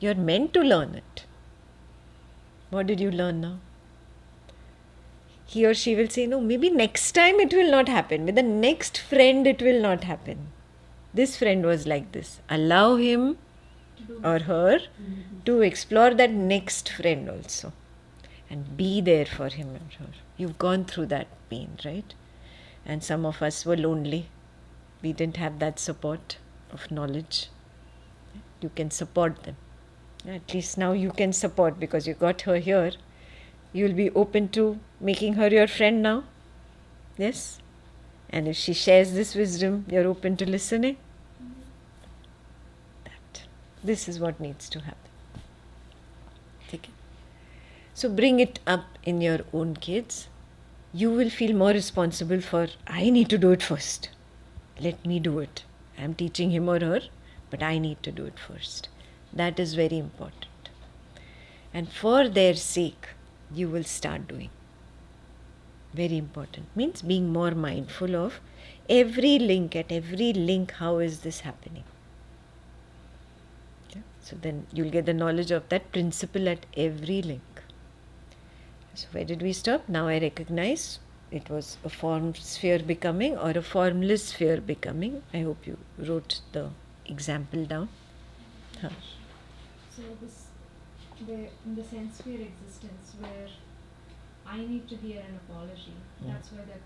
You're meant to learn it. What did you learn now? He or she will say, no, maybe next time it will not happen. With the next friend it will not happen. This friend was like this. Allow him or her to explore that next friend also. And be there for him or her. You've gone through that pain, right? And some of us were lonely. We didn't have that support of knowledge. You can support them. At least now you can support because you got her here. You'll be open to making her your friend now. Yes? And if she shares this wisdom, you're open to listening. This is what needs to happen. Okay. So bring it up in your own kids. You will feel more responsible for, I need to do it first. Let me do it. I'm teaching him or her, but I need to do it first. That is very important. And for their sake, you will start doing. Very important. Means being more mindful of every link, at every link, how is this happening? Okay. So then you'll get the knowledge of that principle at every link. So where did we stop? Now I recognize it was a formed sphere becoming or a formless sphere becoming. I hope you wrote the example down. Huh. So in the sense sphere existence where I need to hear an apology, that's why that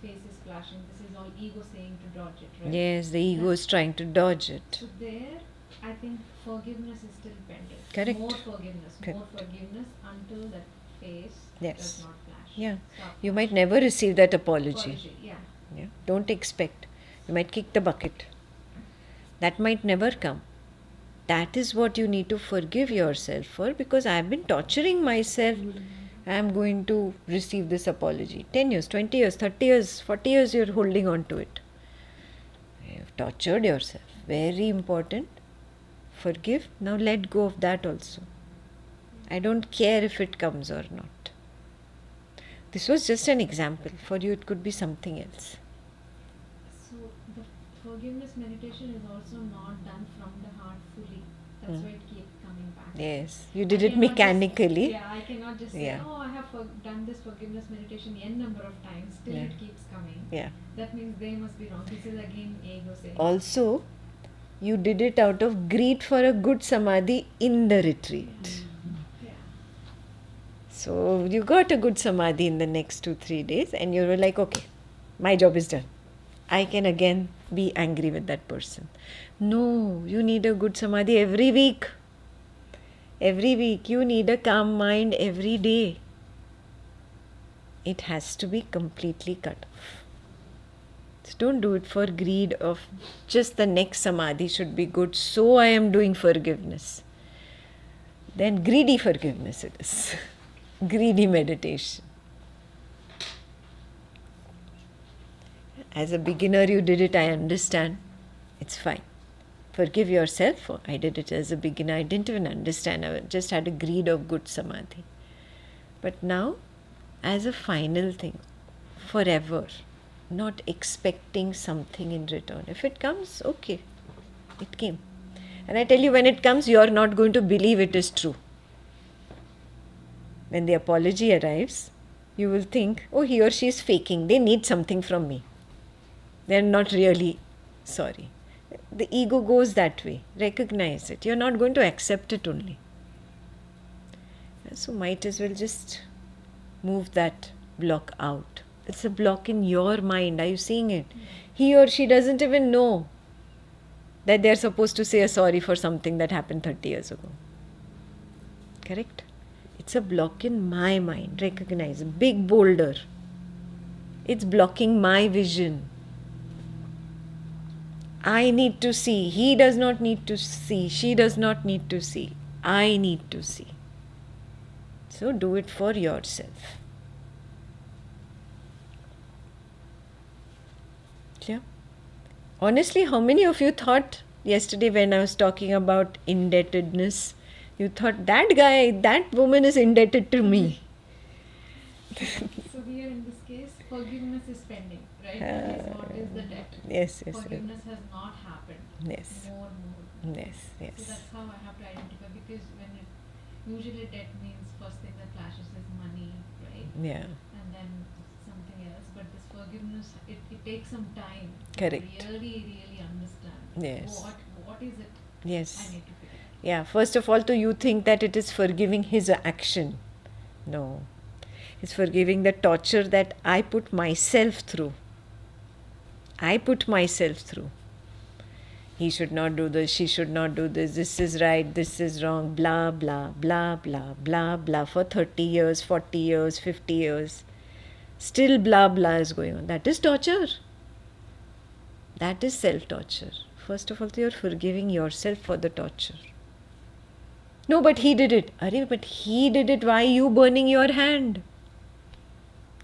face is flashing. This is all ego saying to dodge it, right? Yes, the ego is trying to dodge it. So there, I think forgiveness is still pending. Correct. More forgiveness Correct. until that face Yes. does not flash. Yeah. Stop You might flashing. never receive that apology. Yeah. Yeah. Don't expect. You might kick the bucket. That might never come. That is what you need to forgive yourself for, because I have been torturing myself. I am going to receive this apology. 10 years, 20 years, 30 years, 40 years you are holding on to it. You have tortured yourself. Very important. Forgive. Now let go of that also. I don't care if it comes or not. This was just an example. For you it could be something else. So the forgiveness meditation is also not done from the heart fully. That's why it keeps coming back. Yes, you did I it cannot mechanically. I cannot just say, Yeah. oh, I have done this forgiveness meditation n number of times, still Yeah. it keeps coming. Yeah. That means they must be wrong. This is again ego saying. Also, you did it out of greed for a good samadhi in the retreat. Yeah. So you got a good samadhi in the next 2-3 days and you were like, okay, my job is done. I can again be angry with that person. No, you need a good samadhi every week. Every week you need a calm mind every day. It has to be completely cut off. So don't do it for greed of just the next samadhi should be good, so I am doing forgiveness. Then greedy forgiveness it is. Greedy meditation. As a beginner you did it, I understand. It's fine. Forgive yourself for I did it as a beginner. I didn't even understand. I just had a greed of good samadhi. But now, as a final thing, forever, not expecting something in return. If it comes, okay, it came. And I tell you, when it comes, you are not going to believe it is true. When the apology arrives, you will think, oh, he or she is faking. They need something from me. They are not really sorry. The ego goes that way. Recognize it. You are not going to accept it only. So might as well just move that block out. It's a block in your mind. Are you seeing it? He or she doesn't even know that they're supposed to say a sorry for something that happened 30 years ago. Correct? It's a block in my mind. Recognize. A big boulder. It's blocking my vision. I need to see. He does not need to see. She does not need to see. I need to see. So do it for yourself. Yeah. Honestly, how many of you thought yesterday when I was talking about indebtedness, you thought that guy, that woman is indebted to me? So here in this case, forgiveness is pending, right? That is what is the debt. Yes. Forgiveness has not happened. Yes. More. Yes. So that's how I have to identify, because when it usually debt means first thing that flashes is money, right? Yeah. And then something else. But this forgiveness, it takes some time Correct. to really understand. Yes. What is it Yes. I need to figure out. Yeah, first of all, you think that it is forgiving his action. No. It's forgiving the torture that I put myself through. He should not do this, she should not do this, this is right, this is wrong, blah, blah, blah, blah, blah, blah, for 30 years, 40 years, 50 years. Still blah, blah is going on. That is torture. That is self-torture. First of all, you are forgiving yourself for the torture. No, but he did it. Arey, but he did it. Why are you burning your hand?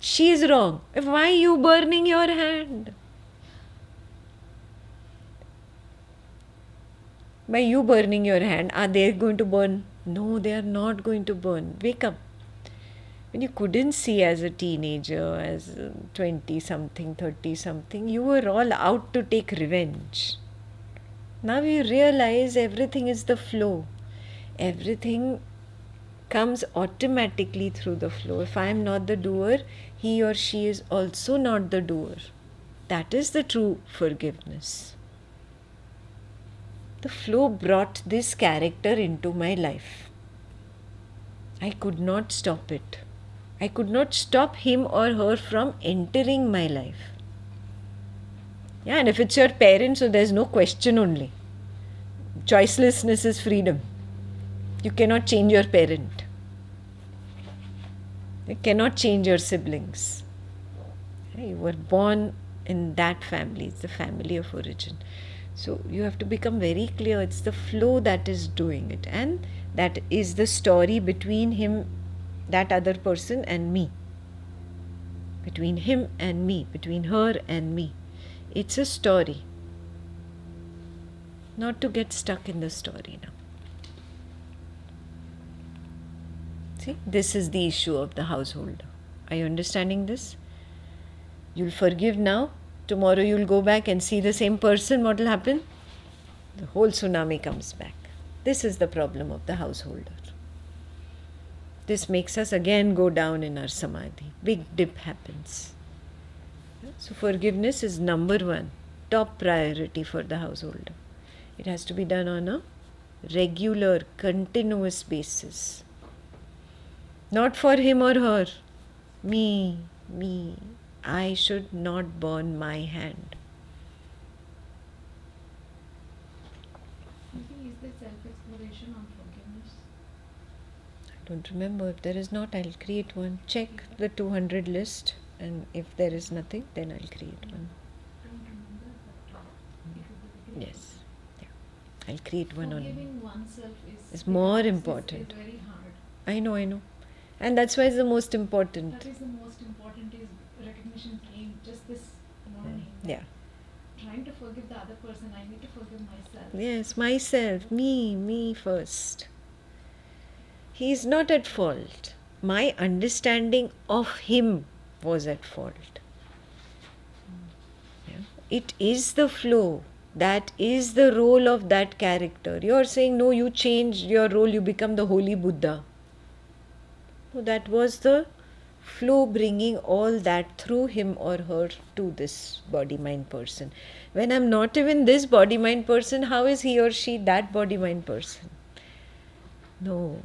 She is wrong. Why are you burning your hand? By you burning your hand, are they going to burn? No, they are not going to burn. Wake up. When you couldn't see as a teenager, as 20-something, 30-something, you were all out to take revenge. Now you realize everything is the flow. Everything comes automatically through the flow. If I am not the doer, he or she is also not the doer. That is the true forgiveness. The flow brought this character into my life. I could not stop it. I could not stop him or her from entering my life. Yeah, and if it's your parent, so there's no question only. Choicelessness is freedom. You cannot change your parent. You cannot change your siblings. You were born in that family. It's the family of origin. So you have to become very clear. It's the flow that is doing it. And that is the story between him, that other person, and me. Between him and me. Between her and me. It's a story. Not to get stuck in the story now. See, this is the issue of the household. Are you understanding this? You'll forgive now. Tomorrow you'll go back and see the same person. What will happen? The whole tsunami comes back. This is the problem of the householder. This makes us again go down in our samadhi. Big dip happens. So forgiveness is number one, top priority for the householder. It has to be done on a regular, continuous basis. Not for him or her. Me. I should not burn my hand. Is there self-exploration on forgiveness? I don't remember. If there is not, I'll create one. Check the 200 list, and if there is nothing, then I'll create one. I don't remember, but it would be great. Yes. Yeah. I'll create one on. Forgiving oneself Is more important. Is very hard. I know. And that's why it's the most important. That is the most important, is recognition came just this morning. Yeah. Trying to forgive the other person, I need to forgive myself. Yes, myself, me first. He is not at fault. My understanding of him was at fault. Yeah. It is the flow. That is the role of that character. You are saying, no, you changed your role, you become the holy Buddha. No, that was the flow bringing all that through him or her to this body-mind person. When I'm not even this body-mind person, how is he or she that body-mind person? No.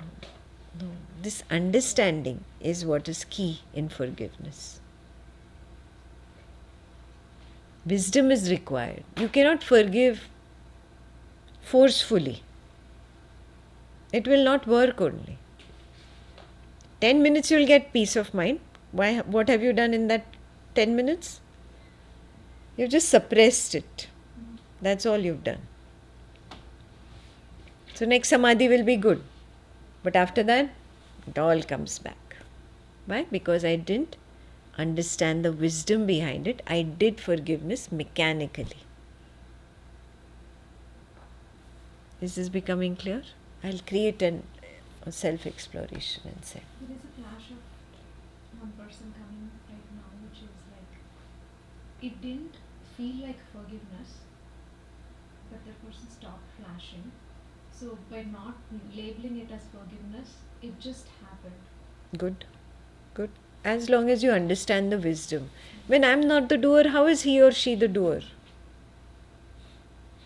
This understanding is what is key in forgiveness. Wisdom is required. You cannot forgive forcefully. It will not work only. 10 minutes you will get peace of mind. Why? What have you done in that 10 minutes? You've just suppressed it. That's all you've done. So next samadhi will be good. But after that, it all comes back. Why? Because I didn't understand the wisdom behind it. I did forgiveness mechanically. Is this becoming clear? I'll create a self-exploration and say. There is a flash of one person coming right now, which is like, it didn't feel like forgiveness, but the person stopped flashing. So by not labeling it as forgiveness, it just happened. Good, good. As long as you understand the wisdom. When I'm not the doer, how is he or she the doer?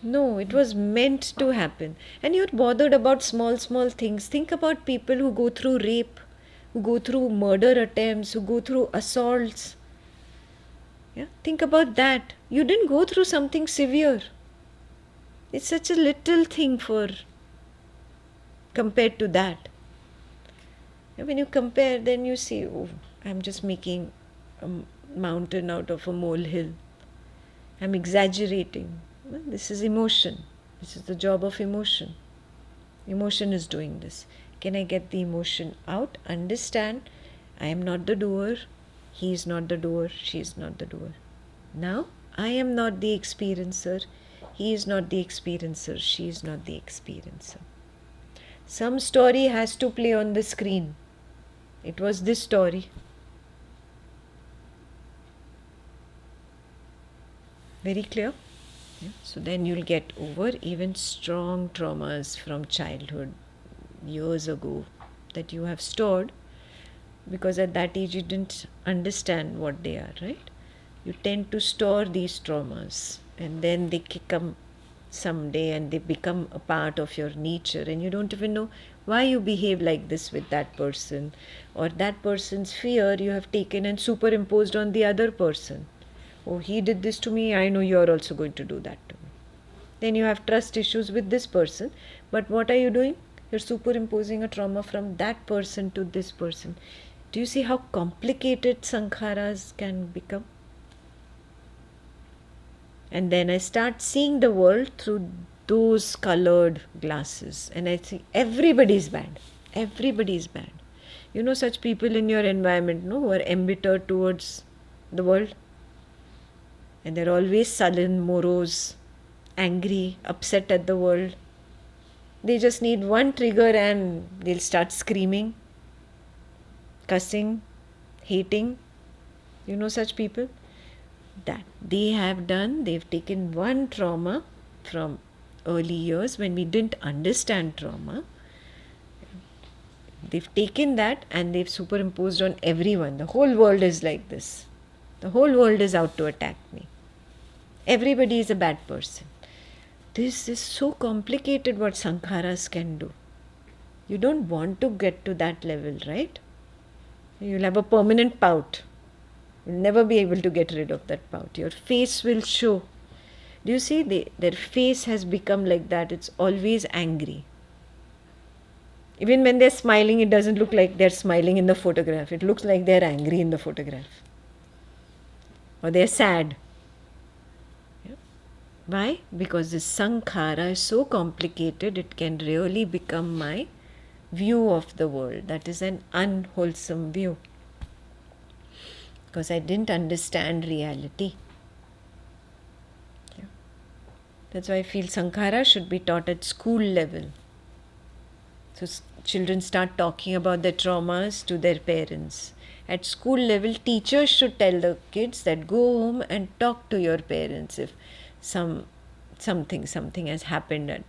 No, it was meant to happen. And you're bothered about small things. Think about people who go through rape, who go through murder attempts, who go through assaults. Yeah, think about that. You didn't go through something severe. It's such a little thing compared to that. And when you compare, then you see, oh, I'm just making a mountain out of a molehill. I'm exaggerating. Well, this is emotion. This is the job of emotion. Emotion is doing this. Can I get the emotion out? Understand, I am not the doer. He is not the doer. She is not the doer. Now, I am not the experiencer. He is not the experiencer. She is not the experiencer. Some story has to play on the screen. It was this story. Very clear? Yeah. So then you'll get over even strong traumas from childhood, years ago, that you have stored, because at that age you didn't understand what they are, right? You tend to store these traumas, and then they come someday and they become a part of your nature, and you don't even know why you behave like this with that person, or that person's fear you have taken and superimposed on the other person. Oh, he did this to me, I know you're also going to do that to me. Then you have trust issues with this person, but what are you doing? You're superimposing a trauma from that person to this person. Do you see how complicated sankharas can become? And then I start seeing the world through those colored glasses, and I think everybody is bad. Everybody is bad. You know such people in your environment, no, who are embittered towards the world? And they're always sullen, morose, angry, upset at the world. They just need one trigger and they'll start screaming, cussing, hating. You know such people? That they've taken one trauma from early years when we didn't understand trauma. They've taken that and they've superimposed on everyone. The whole world is like this. The whole world is out to attack me. Everybody is a bad person. This is so complicated what sankharas can do. You don't want to get to that level, right? You'll have a permanent pout. You'll never be able to get rid of that pout. Your face will show. Do you see? Their face has become like that. It's always angry. Even when they're smiling, it doesn't look like they're smiling in the photograph. It looks like they're angry in the photograph. Or they're sad. Why? Because this sankhara is so complicated, it can really become my view of the world. That is an unwholesome view. Because I didn't understand reality. Yeah. That's why I feel sankhara should be taught at school level. So children start talking about their traumas to their parents. At school level, teachers should tell the kids that go home and talk to your parents if something has happened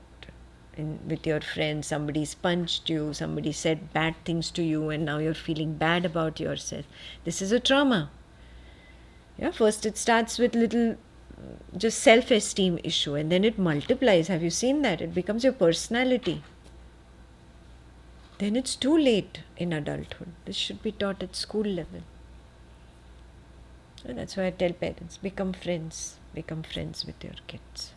with your friends, somebody's punched you, somebody said bad things to you, and now you're feeling bad about yourself. This is a trauma. Yeah, first it starts with little just self-esteem issue, and then it multiplies. Have you seen that? It becomes your personality. then it's too late in adulthood. This should be taught at school level. And that's why I tell parents, become friends with your kids.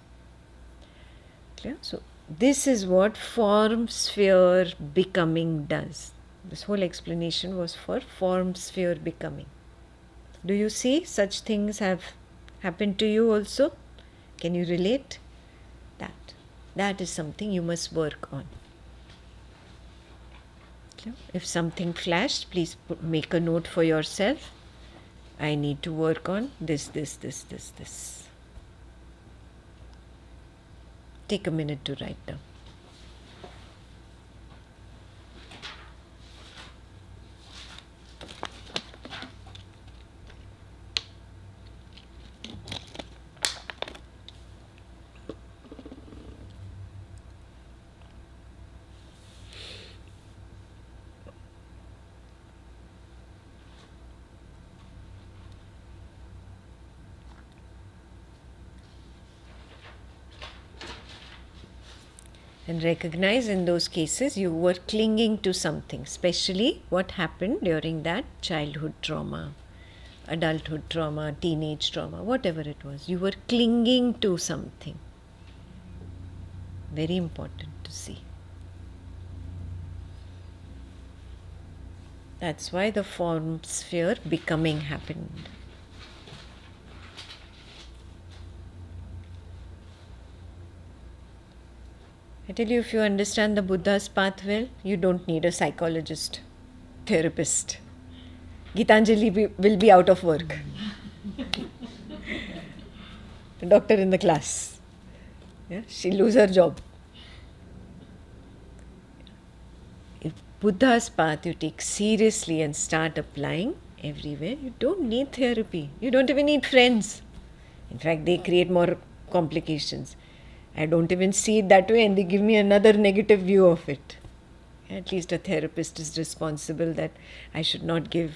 Clear? So this is what form sphere becoming does. This whole explanation was for form sphere becoming. Do you see such things have happened to you also? Can you relate? That is something you must work on. Clear? If something flashed, please make a note for yourself. I need to work on this. Take a minute to write down. And recognize in those cases you were clinging to something, especially what happened during that childhood trauma, adulthood trauma, teenage trauma, whatever it was. You were clinging to something. Very important to see. That's why the form sphere becoming happened. I tell you, if you understand the Buddha's path well, you don't need a psychologist, therapist. Gitanjali will be out of work. The doctor in the class. Yeah, she'll lose her job. If Buddha's path you take seriously and start applying everywhere, you don't need therapy. You don't even need friends. In fact, they create more complications. I don't even see it that way, and they give me another negative view of it. At least a therapist is responsible that I should not give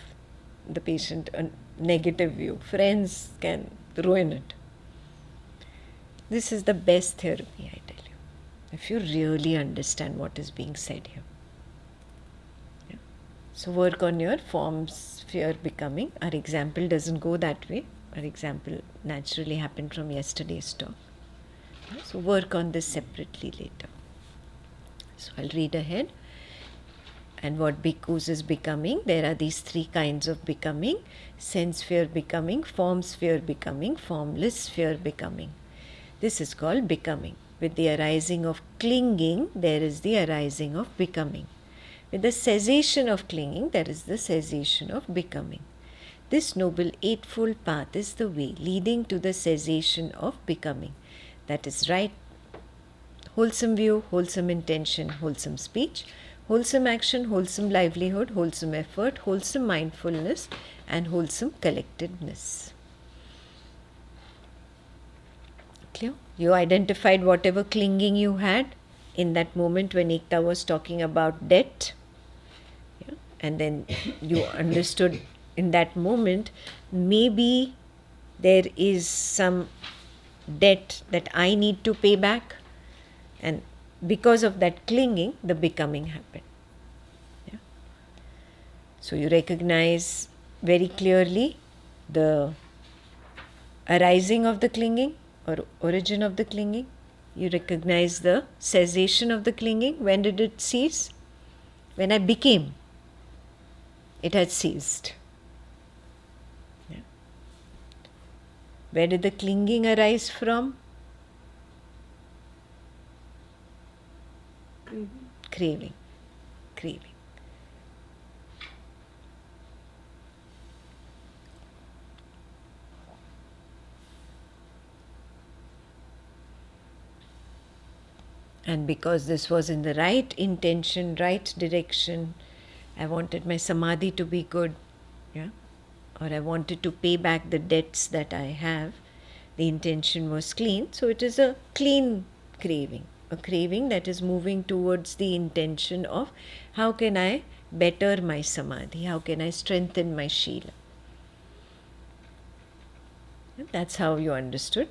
the patient a negative view. Friends can ruin it. This is the best therapy, I tell you, if you really understand what is being said here. Yeah. So work on your form sphere becoming. Our example doesn't go that way. Our example naturally happened from yesterday's talk. So work on this separately later. So I'll read ahead. And what bhikkhus is becoming, there are these three kinds of becoming: sense sphere becoming, form sphere becoming, formless sphere becoming. This is called becoming. With the arising of clinging, there is the arising of becoming. With the cessation of clinging, there is the cessation of becoming. This noble eightfold path is the way leading to the cessation of becoming. That is right, wholesome view, wholesome intention, wholesome speech, wholesome action, wholesome livelihood, wholesome effort, wholesome mindfulness, and wholesome collectedness. Clear? You identified whatever clinging you had in that moment when Ekta was talking about debt. Yeah? And then you understood in that moment, maybe there is some debt that I need to pay back, and because of that clinging, the becoming happened. Yeah? So you recognize very clearly the arising of the clinging or origin of the clinging. You recognize the cessation of the clinging. When did it cease? When I became, it had ceased. Where did the clinging arise from? Craving. And because this was in the right intention, right direction, I wanted my samadhi to be good, yeah, or I wanted to pay back the debts that I have, the intention was clean, so it is a clean craving, a craving that is moving towards the intention of how can I better my samadhi, how can I strengthen my shila. And that's how you understood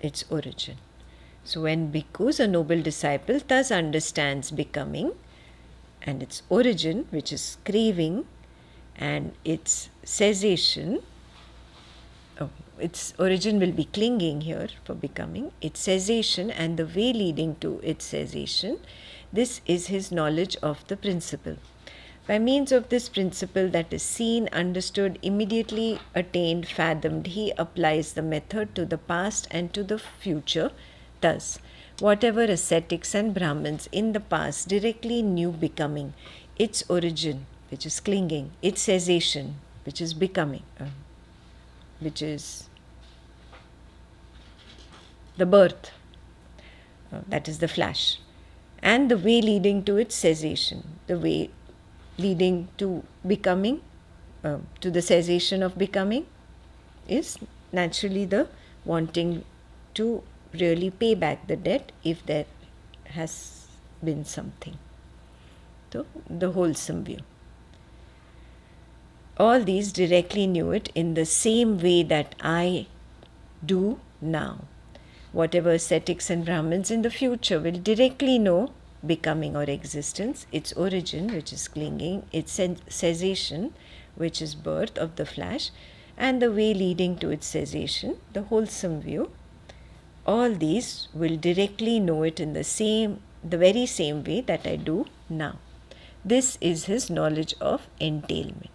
its origin. So when bhikkhus, a noble disciple, thus understands becoming, and its origin, which is craving, and its cessation. Its origin will be clinging here for becoming, its cessation and the way leading to its cessation. This is his knowledge of the principle. By means of this principle that is seen, understood, immediately attained, fathomed, he applies the method to the past and to the future. Thus, whatever ascetics and Brahmins in the past directly knew becoming, its origin, which is clinging, its cessation, which is becoming, which is the birth, that is the flash, and the way leading to its cessation, the way leading to becoming, to the cessation of becoming, is naturally the wanting to really pay back the debt if there has been something. So, the wholesome view. All these directly knew it in the same way that I do now. Whatever ascetics and Brahmins in the future will directly know becoming or existence, its origin, which is clinging, its cessation, which is birth of the flash, and the way leading to its cessation, the wholesome view. All these will directly know it in the very same way that I do now. This is his knowledge of entailment.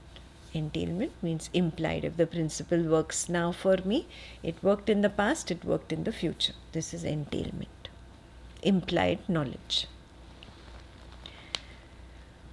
Entailment means implied. If the principle works now for me, it worked in the past, it worked in the future. This is entailment, implied knowledge.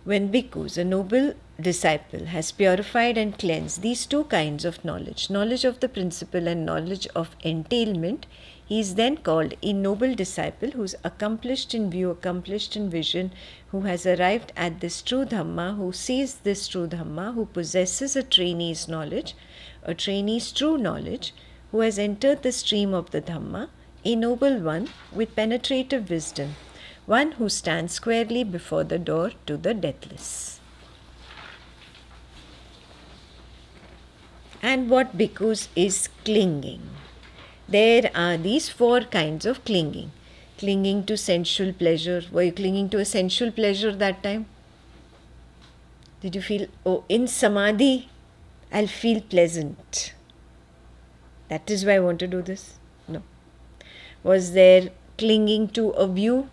When bhikkhus, a noble disciple, has purified and cleansed these two kinds of knowledge, knowledge of the principle and knowledge of entailment, he is then called a noble disciple who is accomplished in view, accomplished in vision, who has arrived at this true Dhamma, who sees this true Dhamma, who possesses a trainee's knowledge, a trainee's true knowledge, who has entered the stream of the Dhamma, a noble one with penetrative wisdom, one who stands squarely before the door to the deathless. And what bhikkhus is clinging? There are these four kinds of clinging. Clinging to sensual pleasure. Were you clinging to a sensual pleasure that time? Did you feel, oh, in samadhi, I'll feel pleasant. That is why I want to do this? No. Was there clinging to a view?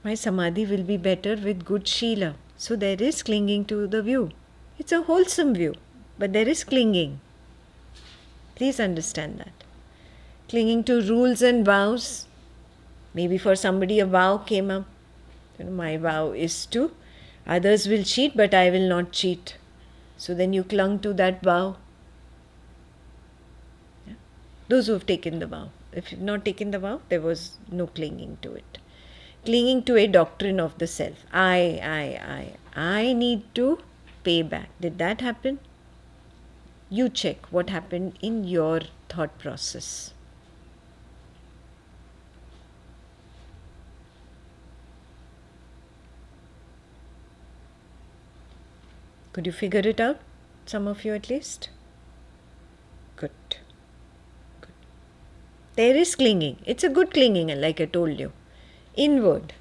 My samadhi will be better with good Sheela. So there is clinging to the view. It's a wholesome view, but there is clinging. Please understand that. Clinging to rules and vows. Maybe for somebody a vow came up. My vow is to, others will cheat but I will not cheat. So then you clung to that vow. Yeah. Those who have taken the vow. If you've not taken the vow, there was no clinging to it. Clinging to a doctrine of the self. I need to pay back. Did that happen? You check what happened in your thought process. Could you figure it out? Some of you at least? Good. Good. There is clinging. It's a good clinging, like I told you. Inward,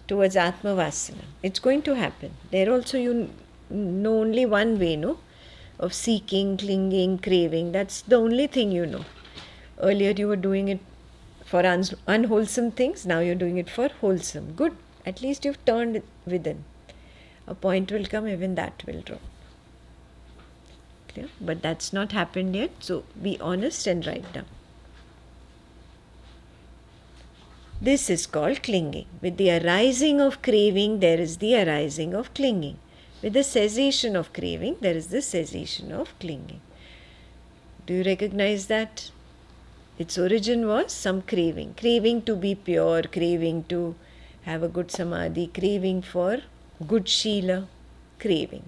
towards Atma Vasana. It's going to happen. There also you know only one way, no? Of seeking, clinging, craving. That's the only thing you know. Earlier you were doing it for unwholesome things. Now you're doing it for wholesome. Good. At least you've turned within. A point will come, even that will drop. Clear? But that's not happened yet. So be honest and write down. This is called clinging. With the arising of craving, there is the arising of clinging. With the cessation of craving, there is the cessation of clinging. Do you recognize that? Its origin was some craving. Craving to be pure, craving to have a good samadhi, craving for good Sheela, craving.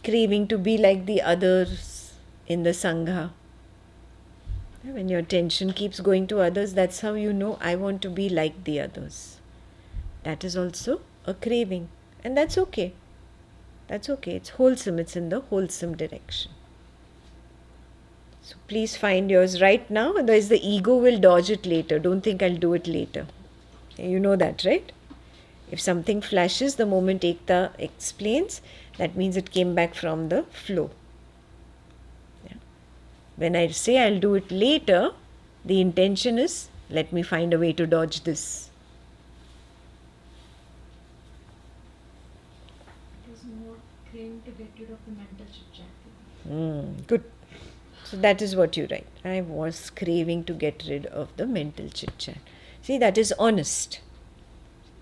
Craving to be like the others in the Sangha. When your attention keeps going to others, that's how you know I want to be like the others. That is also a craving. And that's okay. That's okay. It's wholesome. It's in the wholesome direction. So please find yours right now, otherwise the ego will dodge it later. Don't think I'll do it later. You know that, right? If something flashes the moment Ekta explains, that means it came back from the flow. Yeah. When I say I'll do it later, the intention is, let me find a way to dodge this. It was more craving to get rid of the mental chit-chat. Good. So that is what you write. I was craving to get rid of the mental chit-chat. See, that is honest.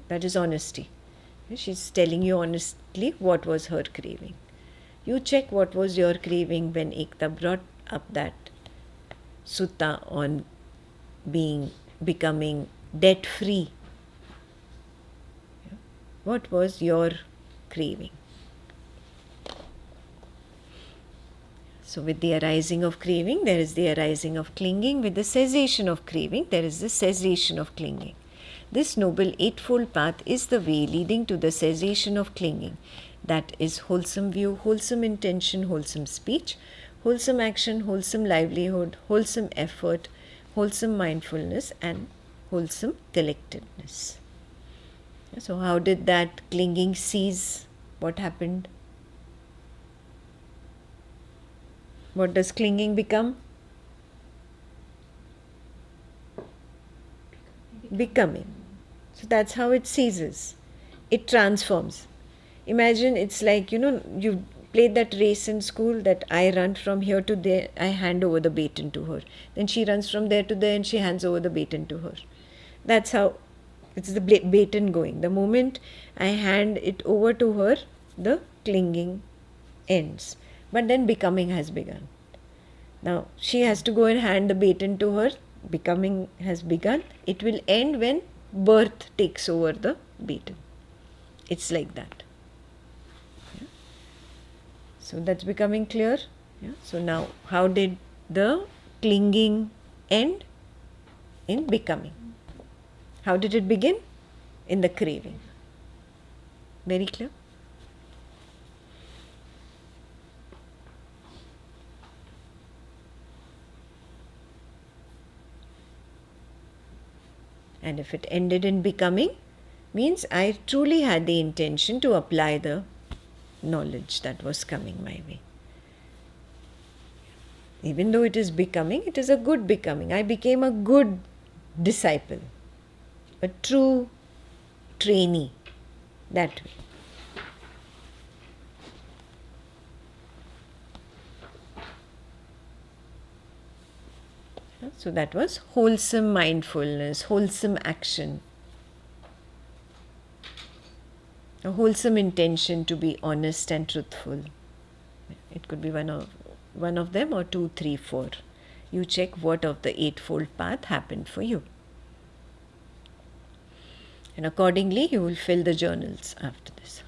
That is honesty. She's telling you honestly what was her craving. You check what was your craving when Ekta brought up that sutta on becoming debt free. What was your craving? So with the arising of craving, there is the arising of clinging. With the cessation of craving, there is the cessation of clinging. This noble eightfold path is the way leading to the cessation of clinging. That is wholesome view, wholesome intention, wholesome speech, wholesome action, wholesome livelihood, wholesome effort, wholesome mindfulness, and wholesome collectedness. So how did that clinging cease? What happened? What does clinging become? Becoming. So that's how it ceases. It transforms. Imagine it's like, you played that race in school that I run from here to there, I hand over the baton to her. Then she runs from there to there and she hands over the baton to her. That's how it's the baton going. The moment I hand it over to her, the clinging ends. But then becoming has begun. Now she has to go and hand the baton to her. Becoming has begun. It will end when birth takes over the baton. It's like that. Yeah. So that's becoming clear. Yeah. So now, how did the clinging end? In becoming. How did it begin? In the craving. Very clear? And if it ended in becoming, means I truly had the intention to apply the knowledge that was coming my way. Even though it is becoming, it is a good becoming. I became a good disciple, a true trainee, that way. So that was wholesome mindfulness, wholesome action, a wholesome intention to be honest and truthful. It could be one of them, or 2, 3, 4. You check what of the eightfold path happened for you. And accordingly, you will fill the journals after this.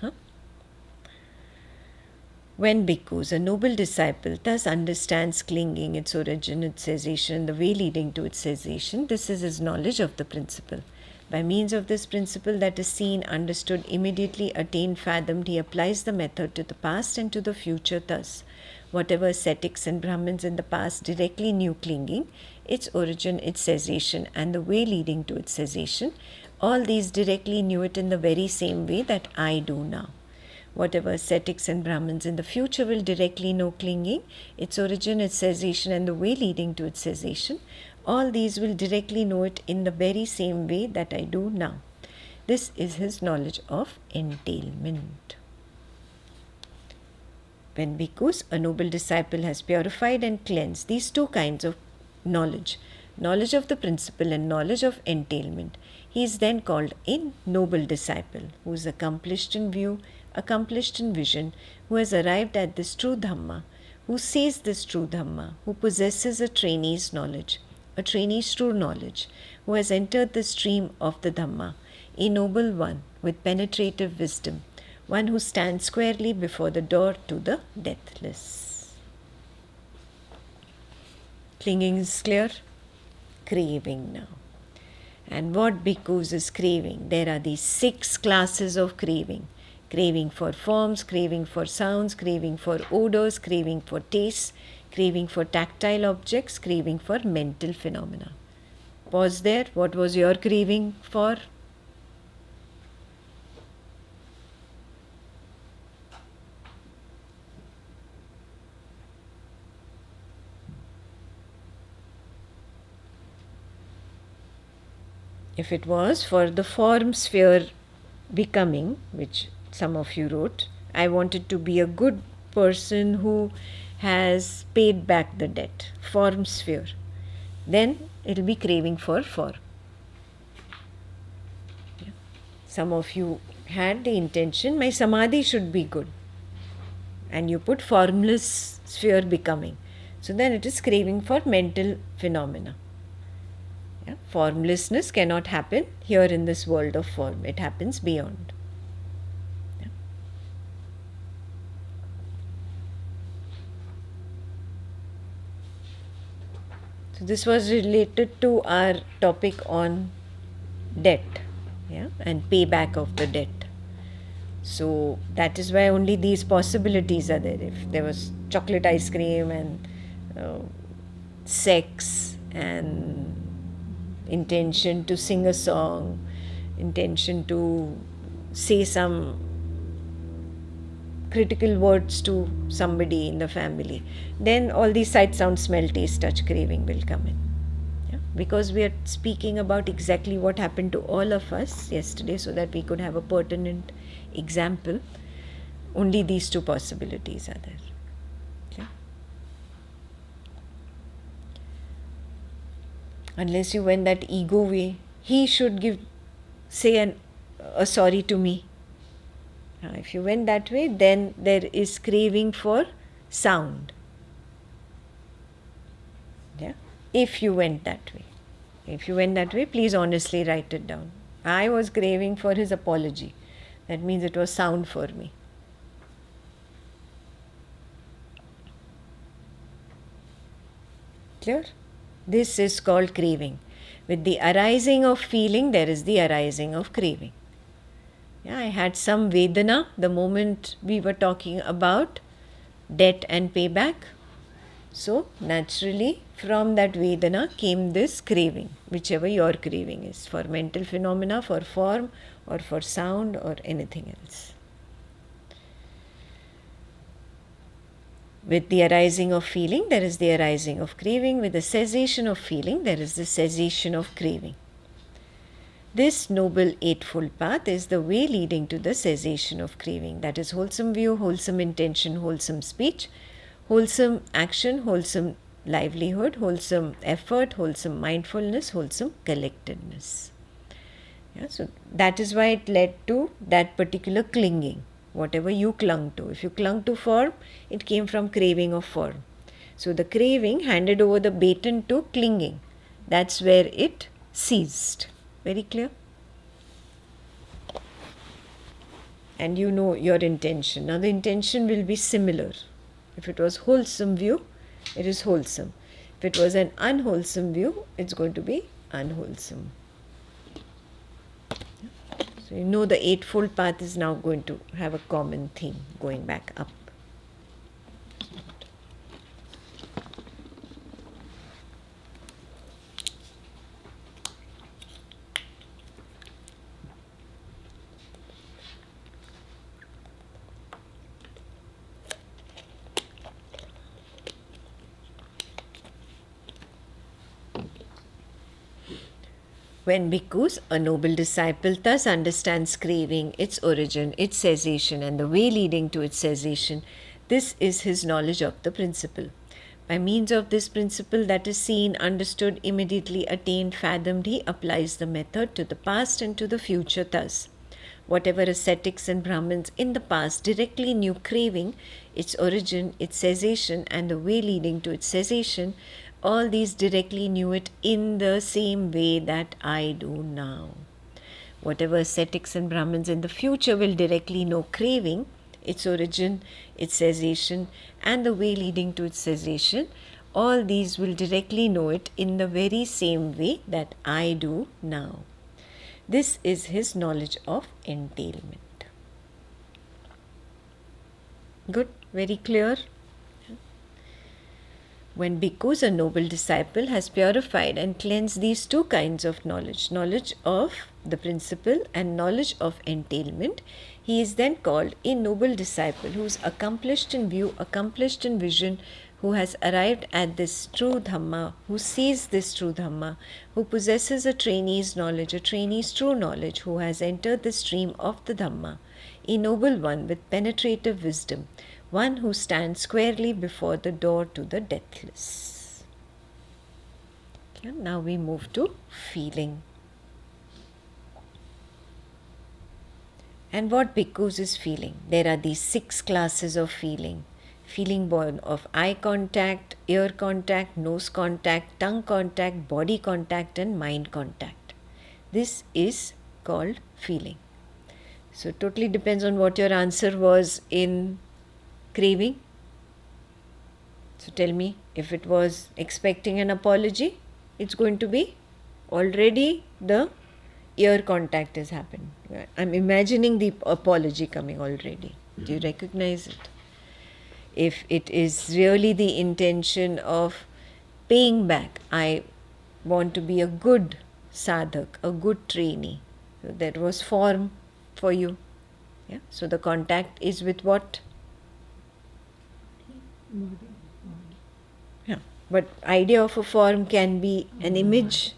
When bhikkhus, a noble disciple, thus understands clinging, its origin, its cessation, and the way leading to its cessation, this is his knowledge of the principle. By means of this principle that is seen, understood, immediately attained, fathomed, he applies the method to the past and to the future thus. Whatever ascetics and Brahmins in the past directly knew clinging, its origin, its cessation, and the way leading to its cessation, all these directly knew it in the very same way that I do now. Whatever ascetics and Brahmins in the future will directly know clinging, its origin, its cessation, and the way leading to its cessation, all these will directly know it in the very same way that I do now. This is his knowledge of entailment. When bhikkhus, a noble disciple, has purified and cleansed these two kinds of knowledge, knowledge of the principle and knowledge of entailment, he is then called a noble disciple, who is accomplished in view, accomplished in vision, who has arrived at this true Dhamma, who sees this true Dhamma, who possesses a trainee's knowledge, a trainee's true knowledge, who has entered the stream of the Dhamma, a noble one with penetrative wisdom, one who stands squarely before the door to the deathless. Clinging is clear? Craving now. And what bhikkhus is craving? There are these 6 classes of craving. Craving for forms, craving for sounds, craving for odors, craving for tastes, craving for tactile objects, craving for mental phenomena. Pause there. What was your craving for? If it was for the form sphere becoming, which some of you wrote, I wanted to be a good person who has paid back the debt, form sphere, then it will be craving for form. Yeah. Some of you had the intention, my samadhi should be good, and you put formless sphere becoming. So then it is craving for mental phenomena. Yeah. Formlessness cannot happen here in this world of form, it happens beyond. Yeah. So this was related to our topic on debt, yeah, and payback of the debt. So that is why only these possibilities are there. If there was chocolate ice cream and sex and intention to sing a song, intention to say some critical words to somebody in the family, then all these sight, sound, smell, taste, touch craving will come in. Yeah? Because we are speaking about exactly what happened to all of us yesterday, so that we could have a pertinent example. Only these two possibilities are there. Okay? Unless you went that ego way, he should say a sorry to me. If you went that way, then there is craving for sound. Yeah. If you went that way, please honestly write it down. I was craving for his apology. That means it was sound for me. Clear? This is called craving. With the arising of feeling, there is the arising of craving. Yeah, I had some Vedana the moment we were talking about debt and payback. So naturally from that Vedana came this craving, whichever your craving is, for mental phenomena, for form, or for sound, or anything else. With the arising of feeling, there is the arising of craving. With the cessation of feeling, there is the cessation of craving. This noble eightfold path is the way leading to the cessation of craving. That is wholesome view, wholesome intention, wholesome speech, wholesome action, wholesome livelihood, wholesome effort, wholesome mindfulness, wholesome collectedness. Yeah, so that is why it led to that particular clinging, whatever you clung to. If you clung to form, it came from craving of form. So the craving handed over the baton to clinging. That's where it ceased. Very clear? And you know your intention. Now the intention will be similar. If it was wholesome view, it is wholesome. If it was an unwholesome view, it's going to be unwholesome. So you know the eightfold path is now going to have a common theme going back up. When bhikkhus, a noble disciple, thus understands craving, its origin, its cessation, and the way leading to its cessation, this is his knowledge of the principle. By means of this principle that is seen, understood, immediately attained, fathomed, he applies the method to the past and to the future thus. Whatever ascetics and Brahmins in the past directly knew craving, its origin, its cessation, and the way leading to its cessation, all these directly knew it in the same way that I do now. Whatever ascetics and Brahmins in the future will directly know craving, its origin, its cessation, and the way leading to its cessation, all these will directly know it in the very same way that I do now. This is his knowledge of entailment. Good, very clear. When bhikkhus, a noble disciple, has purified and cleansed these two kinds of knowledge, knowledge of the principle and knowledge of entailment, he is then called a noble disciple who is accomplished in view, accomplished in vision, who has arrived at this true Dhamma, who sees this true Dhamma, who possesses a trainee's knowledge, a trainee's true knowledge, who has entered the stream of the Dhamma, a noble one with penetrative wisdom, one who stands squarely before the door to the deathless. Okay, now we move to feeling. And what bhikkhus is feeling? There are these 6 classes of feeling. Feeling born of eye contact, ear contact, nose contact, tongue contact, body contact and mind contact. This is called feeling. So it totally depends on what your answer was in craving. So tell me, if it was expecting an apology, it's going to be already the ear contact has happened. I'm imagining the apology coming already. Do you recognize it? If it is really the intention of paying back, I want to be a good sadhak, a good trainee. So that was form for you. Yeah. So the contact is with what? Body. Yeah. But idea of a form can be an image.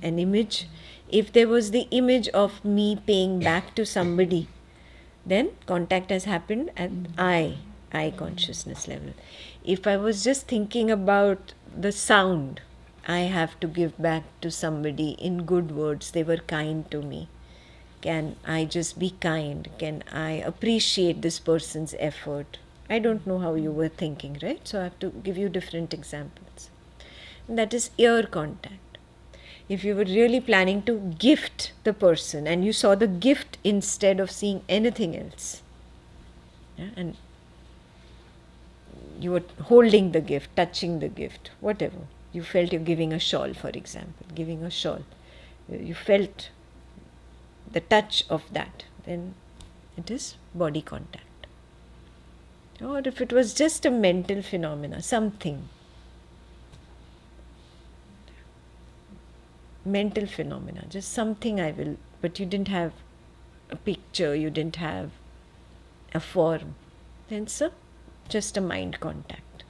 An image. If there was the image of me paying back to somebody, then contact has happened at eye consciousness level. If I was just thinking about the sound, I have to give back to somebody in good words. They were kind to me. Can I just be kind? Can I appreciate this person's effort? I don't know how you were thinking, right? So I have to give you different examples. And that is ear contact. If you were really planning to gift the person and you saw the gift instead of seeing anything else, yeah, and you were holding the gift, touching the gift, whatever, you felt you're giving a shawl, for example, giving a shawl, you felt the touch of that, then it is body contact. Or if it was just a mental phenomena, something, mental phenomena, just something but you didn't have a picture, you didn't have a form, then it's just a mind contact,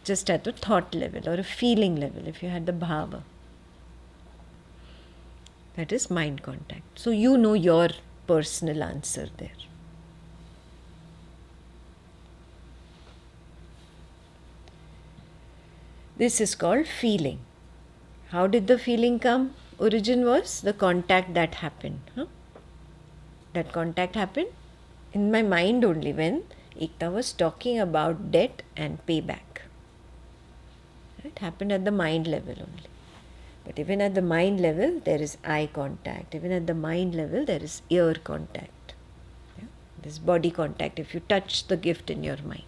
just at a thought level or a feeling level, if you had the bhava. That is mind contact. So you know your personal answer there. This is called feeling. How did the feeling come? Origin was the contact that happened. That contact happened in my mind only when Ekta was talking about debt and payback. It happened at the mind level only. But even at the mind level, there is eye contact. Even at the mind level, there is ear contact. Yeah? This body contact if you touch the gift in your mind.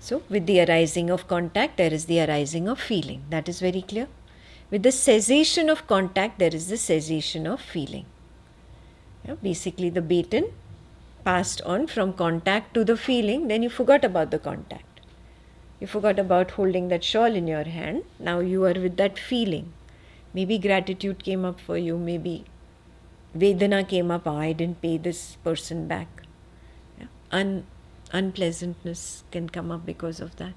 So, with the arising of contact, there is the arising of feeling. That is very clear. With the cessation of contact, there is the cessation of feeling. Yeah, basically, the baton passed on from contact to the feeling, then you forgot about the contact. You forgot about holding that shawl in your hand. Now you are with that feeling. Maybe gratitude came up for you. Maybe Vedana came up. Oh, I didn't pay this person back. Yeah. Unpleasantness can come up because of that.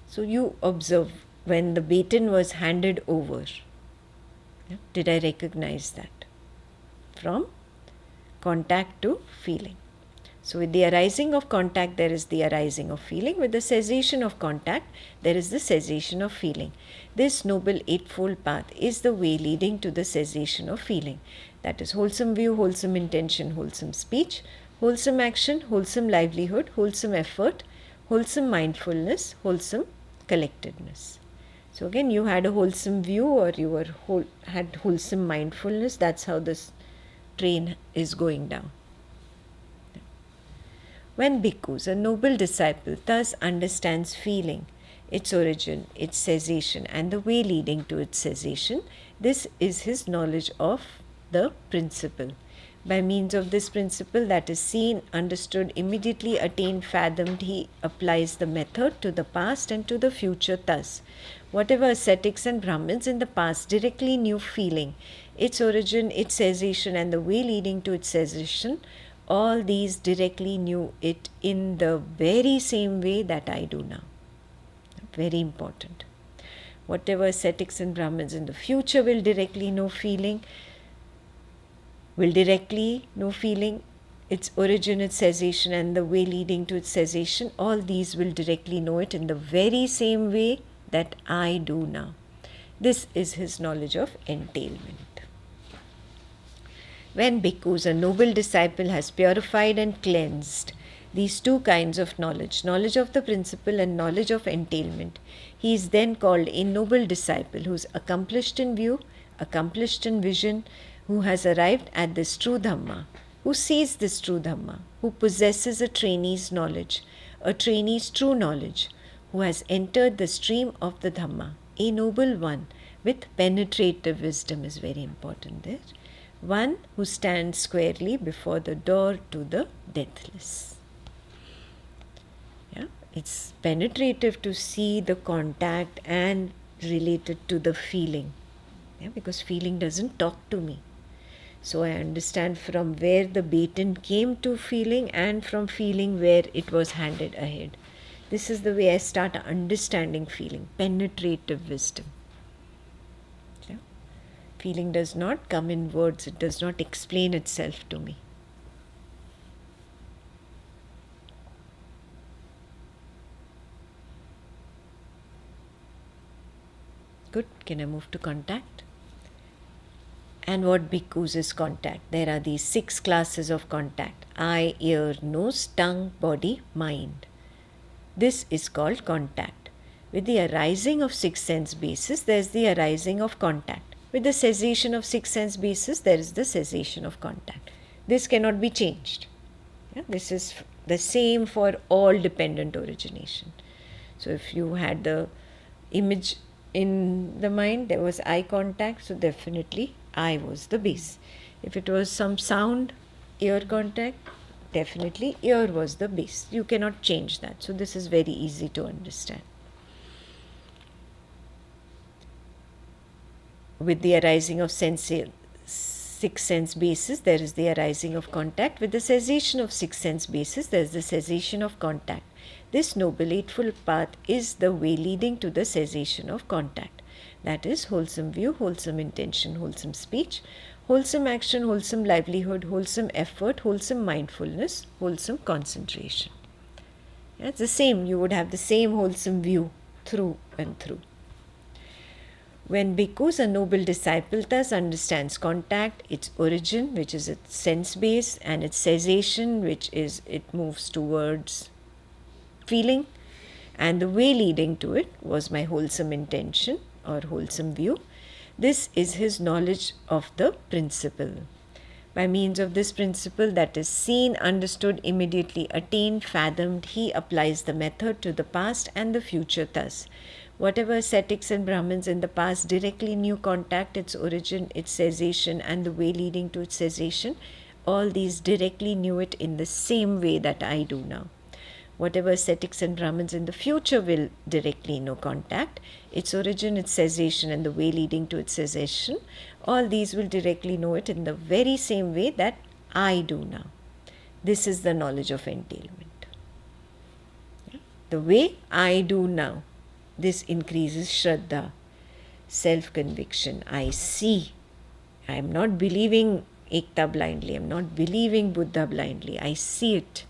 So you observe when the baton was handed over. Yeah. Did I recognize that? From contact to feeling. So with the arising of contact, there is the arising of feeling. With the cessation of contact, there is the cessation of feeling. This noble eightfold path is the way leading to the cessation of feeling. That is wholesome view, wholesome intention, wholesome speech, wholesome action, wholesome livelihood, wholesome effort, wholesome mindfulness, wholesome collectedness. So again, you had a wholesome view or you had wholesome mindfulness. That's how this train is going down. When bhikkhus, a noble disciple, thus understands feeling, its origin, its cessation, and the way leading to its cessation, this is his knowledge of the principle. By means of this principle that is seen, understood, immediately attained, fathomed, he applies the method to the past and to the future thus. Whatever ascetics and Brahmins in the past directly knew feeling, its origin, its cessation, and the way leading to its cessation, all these directly knew it in the very same way that I do now. Very important. Whatever ascetics and Brahmins in the future will directly know feeling, its origin, its cessation, and the way leading to its cessation, all these will directly know it in the very same way that I do now. This is his knowledge of entailment. When bhikkhus, a noble disciple, has purified and cleansed these two kinds of knowledge, knowledge of the principle and knowledge of entailment, he is then called a noble disciple who is accomplished in view, accomplished in vision, who has arrived at this true Dhamma, who sees this true Dhamma, who possesses a trainee's knowledge, a trainee's true knowledge, who has entered the stream of the Dhamma, a noble one with penetrative wisdom is very important there. One who stands squarely before the door to the deathless. Yeah, it's penetrative to see the contact and related to the feeling. Yeah, because feeling doesn't talk to me. So I understand from where the baton came to feeling and from feeling where it was handed ahead. This is the way I start understanding feeling, penetrative wisdom. Yeah. Feeling does not come in words, it does not explain itself to me. Good, can I move to contact? And what bhikkhus is contact? There are these 6 classes of contact: eye, ear, nose, tongue, body, mind. This is called contact. With the arising of 6 sense bases, there is the arising of contact. With the cessation of 6 sense bases, there is the cessation of contact. This cannot be changed. Yeah? This is the same for all dependent origination. So if you had the image in the mind, there was eye contact, so definitely eye was the base. If it was some sound, ear contact, definitely ear was the base. You cannot change that. So this is very easy to understand. With the arising of 6 sense bases, there is the arising of contact. With the cessation of 6 sense bases, there is the cessation of contact. This noble eightfold path is the way leading to the cessation of contact. That is wholesome view, wholesome intention, wholesome speech, wholesome action, wholesome livelihood, wholesome effort, wholesome mindfulness, wholesome concentration. Yeah, it's the same. You would have the same wholesome view through and through. When bhikkhus, a noble disciple, thus understands contact, its origin, which is its sense base, and its cessation, which is it moves towards feeling, and the way leading to it was my wholesome intention or wholesome view. This is his knowledge of the principle. By means of this principle that is seen, understood, immediately attained, fathomed, he applies the method to the past and the future thus. Whatever ascetics and Brahmins in the past directly knew contact, its origin, its cessation, and the way leading to its cessation, all these directly knew it in the same way that I do now. Whatever ascetics and Brahmins in the future will directly know contact, its origin, its cessation, and the way leading to its cessation, all these will directly know it in the very same way that I do now. This is the knowledge of entailment. The way I do now, this increases Shraddha, self-conviction. I see. I am not believing Ekta blindly. I am not believing Buddha blindly. I see it.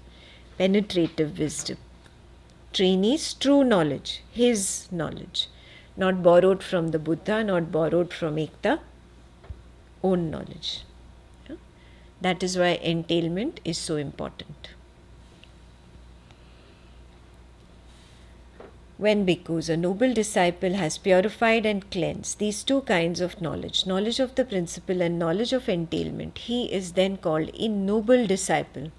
Penetrative wisdom. Trainee's true knowledge, his knowledge. Not borrowed from the Buddha, not borrowed from Ekta, own knowledge. Yeah? That is why entailment is so important. When bhikkhus, a noble disciple, has purified and cleansed these two kinds of knowledge, knowledge of the principle and knowledge of entailment, he is then called a noble disciple,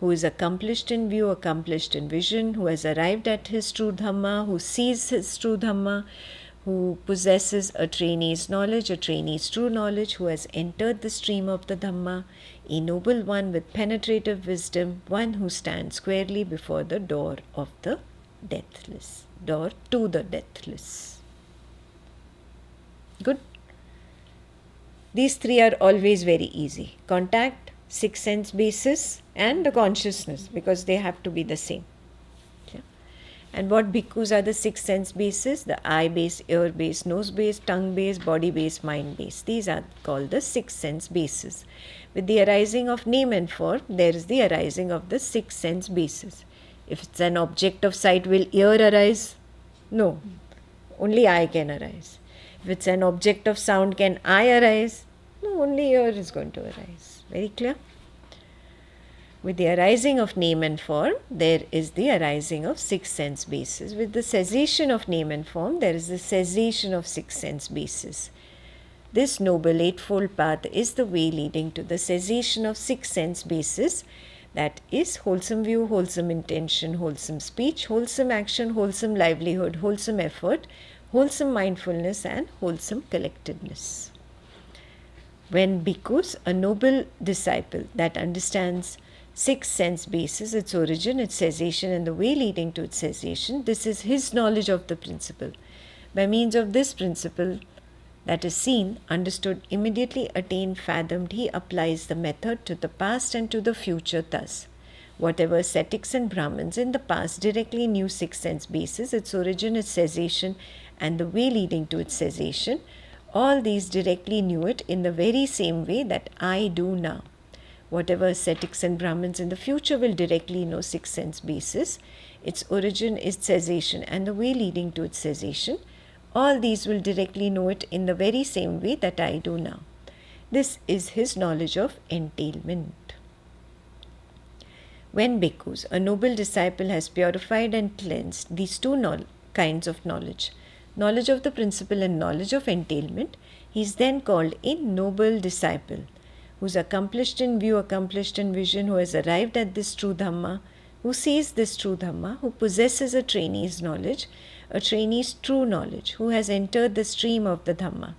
who is accomplished in view, accomplished in vision, who has arrived at his true Dhamma, who sees his true Dhamma, who possesses a trainee's knowledge, a trainee's true knowledge, who has entered the stream of the Dhamma, a noble one with penetrative wisdom, one who stands squarely before the door of the deathless, door to the deathless. Good. These three are always very easy. Contact, six sense basis, and the consciousness, because they have to be the same. Okay. And what bhikkhus are the six sense bases? The eye base, ear base, nose base, tongue base, body base, mind base. These are called the six sense bases. With the arising of name and form, there is the arising of the six sense bases. If it's an object of sight, will ear arise? No. Only eye can arise. If it's an object of sound, can eye arise? No, only ear is going to arise. Very clear? With the arising of name and form, there is the arising of six sense bases. With the cessation of name and form, there is the cessation of six sense bases. This noble eightfold path is the way leading to the cessation of six sense bases. That is wholesome view, wholesome intention, wholesome speech, wholesome action, wholesome livelihood, wholesome effort, wholesome mindfulness, and wholesome collectedness. When bhikkhus, a noble disciple that understands six sense bases, its origin, its cessation, and the way leading to its cessation, this is his knowledge of the principle. By means of this principle that is seen, understood, immediately attained, fathomed, he applies the method to the past and to the future thus. Whatever ascetics and Brahmins in the past directly knew six sense bases, its origin, its cessation, and the way leading to its cessation, all these directly knew it in the very same way that I do now. Whatever ascetics and Brahmins in the future will directly know six sense bases, its origin, its cessation, and the way leading to its cessation, all these will directly know it in the very same way that I do now. This is his knowledge of entailment. When bhikkhus, a noble disciple, has purified and cleansed these two kinds of knowledge, knowledge of the principle and knowledge of entailment, he is then called a noble disciple, who is accomplished in view, accomplished in vision, who has arrived at this true Dhamma, who sees this true Dhamma, who possesses a trainee's knowledge, a trainee's true knowledge, who has entered the stream of the Dhamma,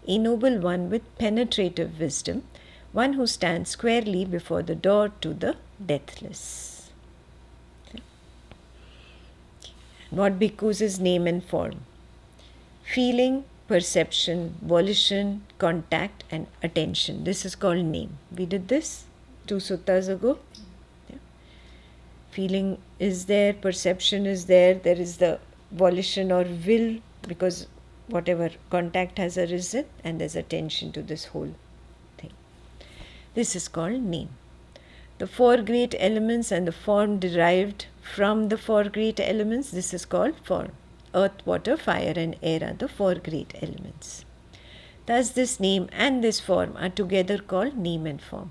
a noble one with penetrative wisdom, one who stands squarely before the door to the deathless. What bhikkhus is name and form? Feeling, perception, volition, contact, and attention. This is called name. We did this 2 suttas ago. Yeah. Feeling is there, perception is there is the volition or will, because whatever contact has arisen, and there's attention to this whole thing. This is called name. The four great elements and the form derived from the four great elements, this is called form. Earth, water, fire, and air are the four great elements. Thus this name and this form are together called name and form.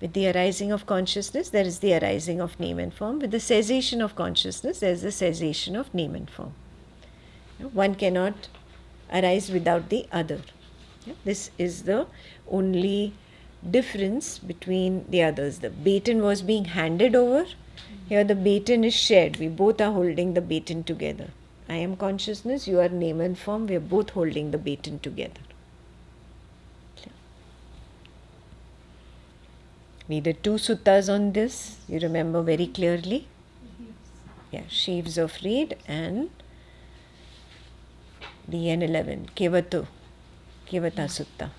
With the arising of consciousness, there is the arising of name and form. With the cessation of consciousness, there is the cessation of name and form. One cannot arise without the other. This is the only difference between the others. The baton was being handed over. Here the baton is shared. We both are holding the baton together. I am consciousness, you are name and form. We are both holding the baton together. We did 2 suttas on this. You remember very clearly? Yeah, sheaves of reed and the N11, Kevata Sutta.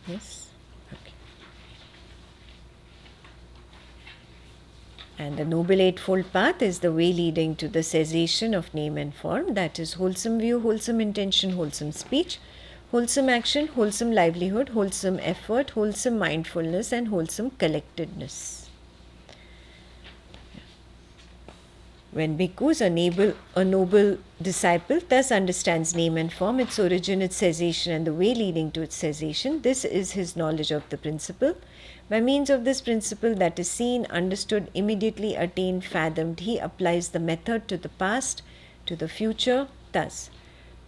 Yes? Okay. And the Noble Eightfold Path is the way leading to the cessation of name and form, that is wholesome view, wholesome intention, wholesome speech, wholesome action, wholesome livelihood, wholesome effort, wholesome mindfulness, and wholesome collectedness. When bhikkhus, a noble disciple, thus understands name and form, its origin, its cessation, and the way leading to its cessation, this is his knowledge of the principle. By means of this principle that is seen, understood, immediately attained, fathomed, he applies the method to the past, to the future, thus.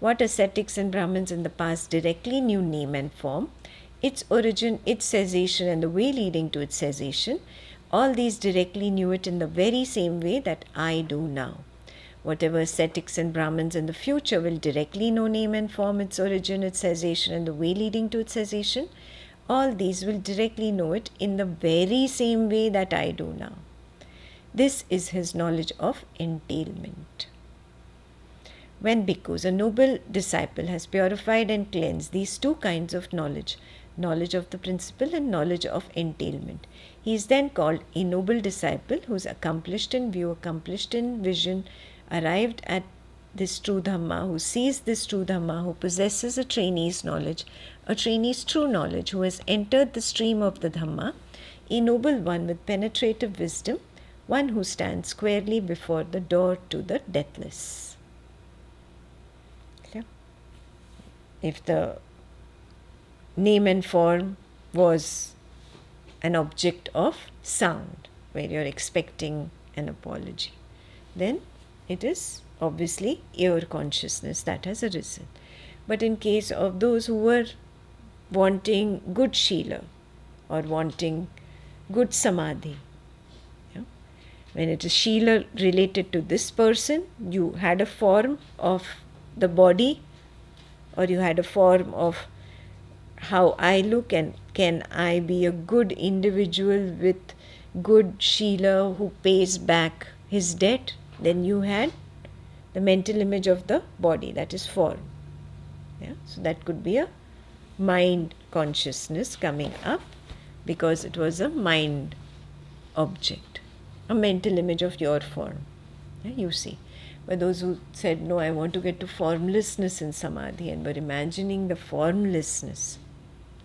What ascetics and Brahmins in the past directly knew name and form, its origin, its cessation, and the way leading to its cessation, All these directly knew it in the very same way that I do now. Whatever ascetics and Brahmins in the future will directly know name and form, its origin, its cessation, and the way leading to its cessation, all these will directly know it in the very same way that I do now. This is his knowledge of entailment. When bhikkhus, a noble disciple, has purified and cleansed these two kinds of knowledge, knowledge of the principle and knowledge of entailment, he is then called a noble disciple who is accomplished in view, accomplished in vision, arrived at this true Dhamma, who sees this true Dhamma, who possesses a trainee's knowledge, a trainee's true knowledge, who has entered the stream of the Dhamma, a noble one with penetrative wisdom, one who stands squarely before the door to the deathless. Clear? If the name and form was an object of sound, where you're expecting an apology, then it is obviously ear consciousness that has arisen. But in case of those who were wanting good Shila or wanting good Samadhi, when it is Shila related to this person, you had a form of the body, or you had a form of how I look, and can I be a good individual with good Shila who pays back his debt, then you had the mental image of the body, that is form. So that could be a mind consciousness coming up because it was a mind object, a mental image of your form. You see. But those who said, no, I want to get to formlessness in Samadhi, and were imagining the formlessness,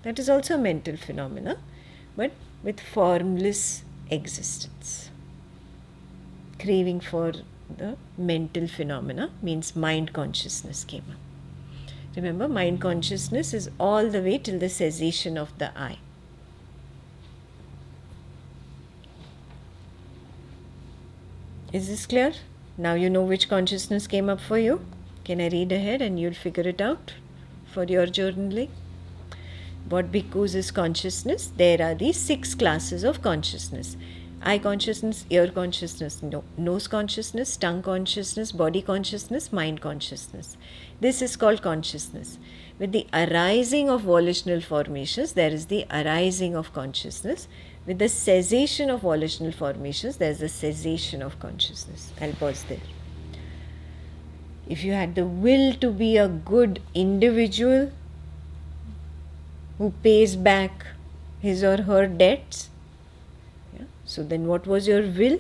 that is also a mental phenomena, but with formless existence. Craving for the mental phenomena means mind consciousness came up. Remember, mind consciousness is all the way till the cessation of the I. Is this clear? Now you know which consciousness came up for you. Can I read ahead and you'll figure it out for your journaling? What bhikkhus is consciousness? There are these 6 classes of consciousness. Eye consciousness, ear consciousness, nose consciousness, tongue consciousness, body consciousness, mind consciousness. This is called consciousness. With the arising of volitional formations, there is the arising of consciousness. With the cessation of volitional formations, there is the cessation of consciousness. I'll pause there. If you had the will to be a good individual who pays back his or her debts, so then what was your will?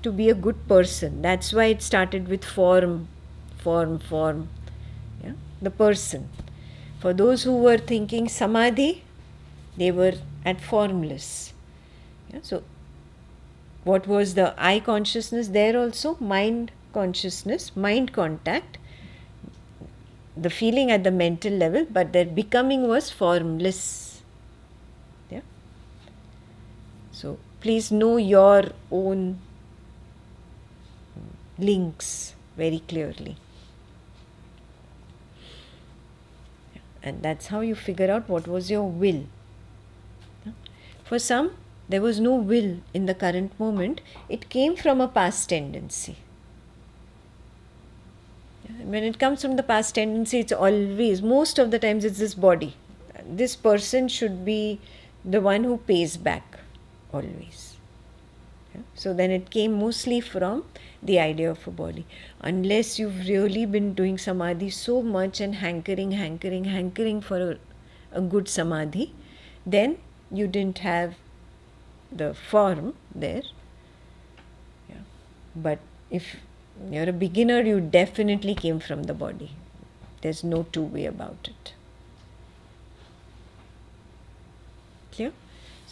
To be a good person. That's why it started with form. The person. For those who were thinking Samadhi, they were at formless. So what was the I consciousness there also? Mind consciousness, mind contact, the feeling at the mental level, but their becoming was formless. So please know your own links very clearly. And that's how you figure out what was your will. For some, there was no will in the current moment. It came from a past tendency. When it comes from the past tendency, it's always, most of the times, it's this body. This person should be the one who pays back. Always. So then it came mostly from the idea of a body. Unless you've really been doing Samadhi so much and hankering for a good Samadhi, then you didn't have the form there. But if you're a beginner, you definitely came from the body. There's no two way about it. Clear?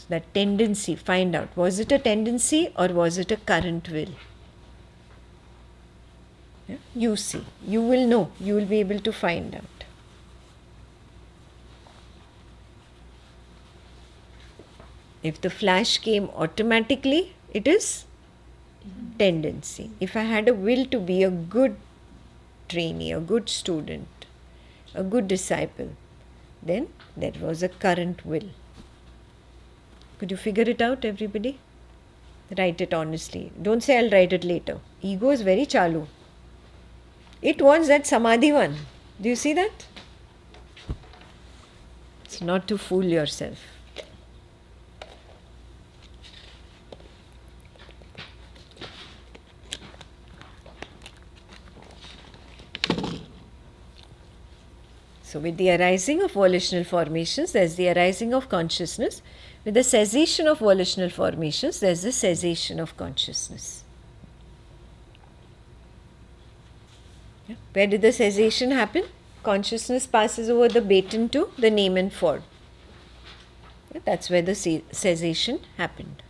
That tendency, find out, was it a tendency or was it a current will? You see, you will know, you will be able to find out. If the flash came automatically, it is tendency. If I had a will to be a good trainee, a good student, a good disciple, then that was a current will. Could you figure it out, everybody? Write it honestly. Don't say I'll write it later. Ego is very chalu. It wants that samadhi one. Do you see that? It's not to fool yourself. So with the arising of volitional formations, there's the arising of consciousness. With the cessation of volitional formations, there's the cessation of consciousness. Yeah. Where did the cessation happen? Consciousness passes over the baton to the name and form. Yeah, that's where the cessation happened.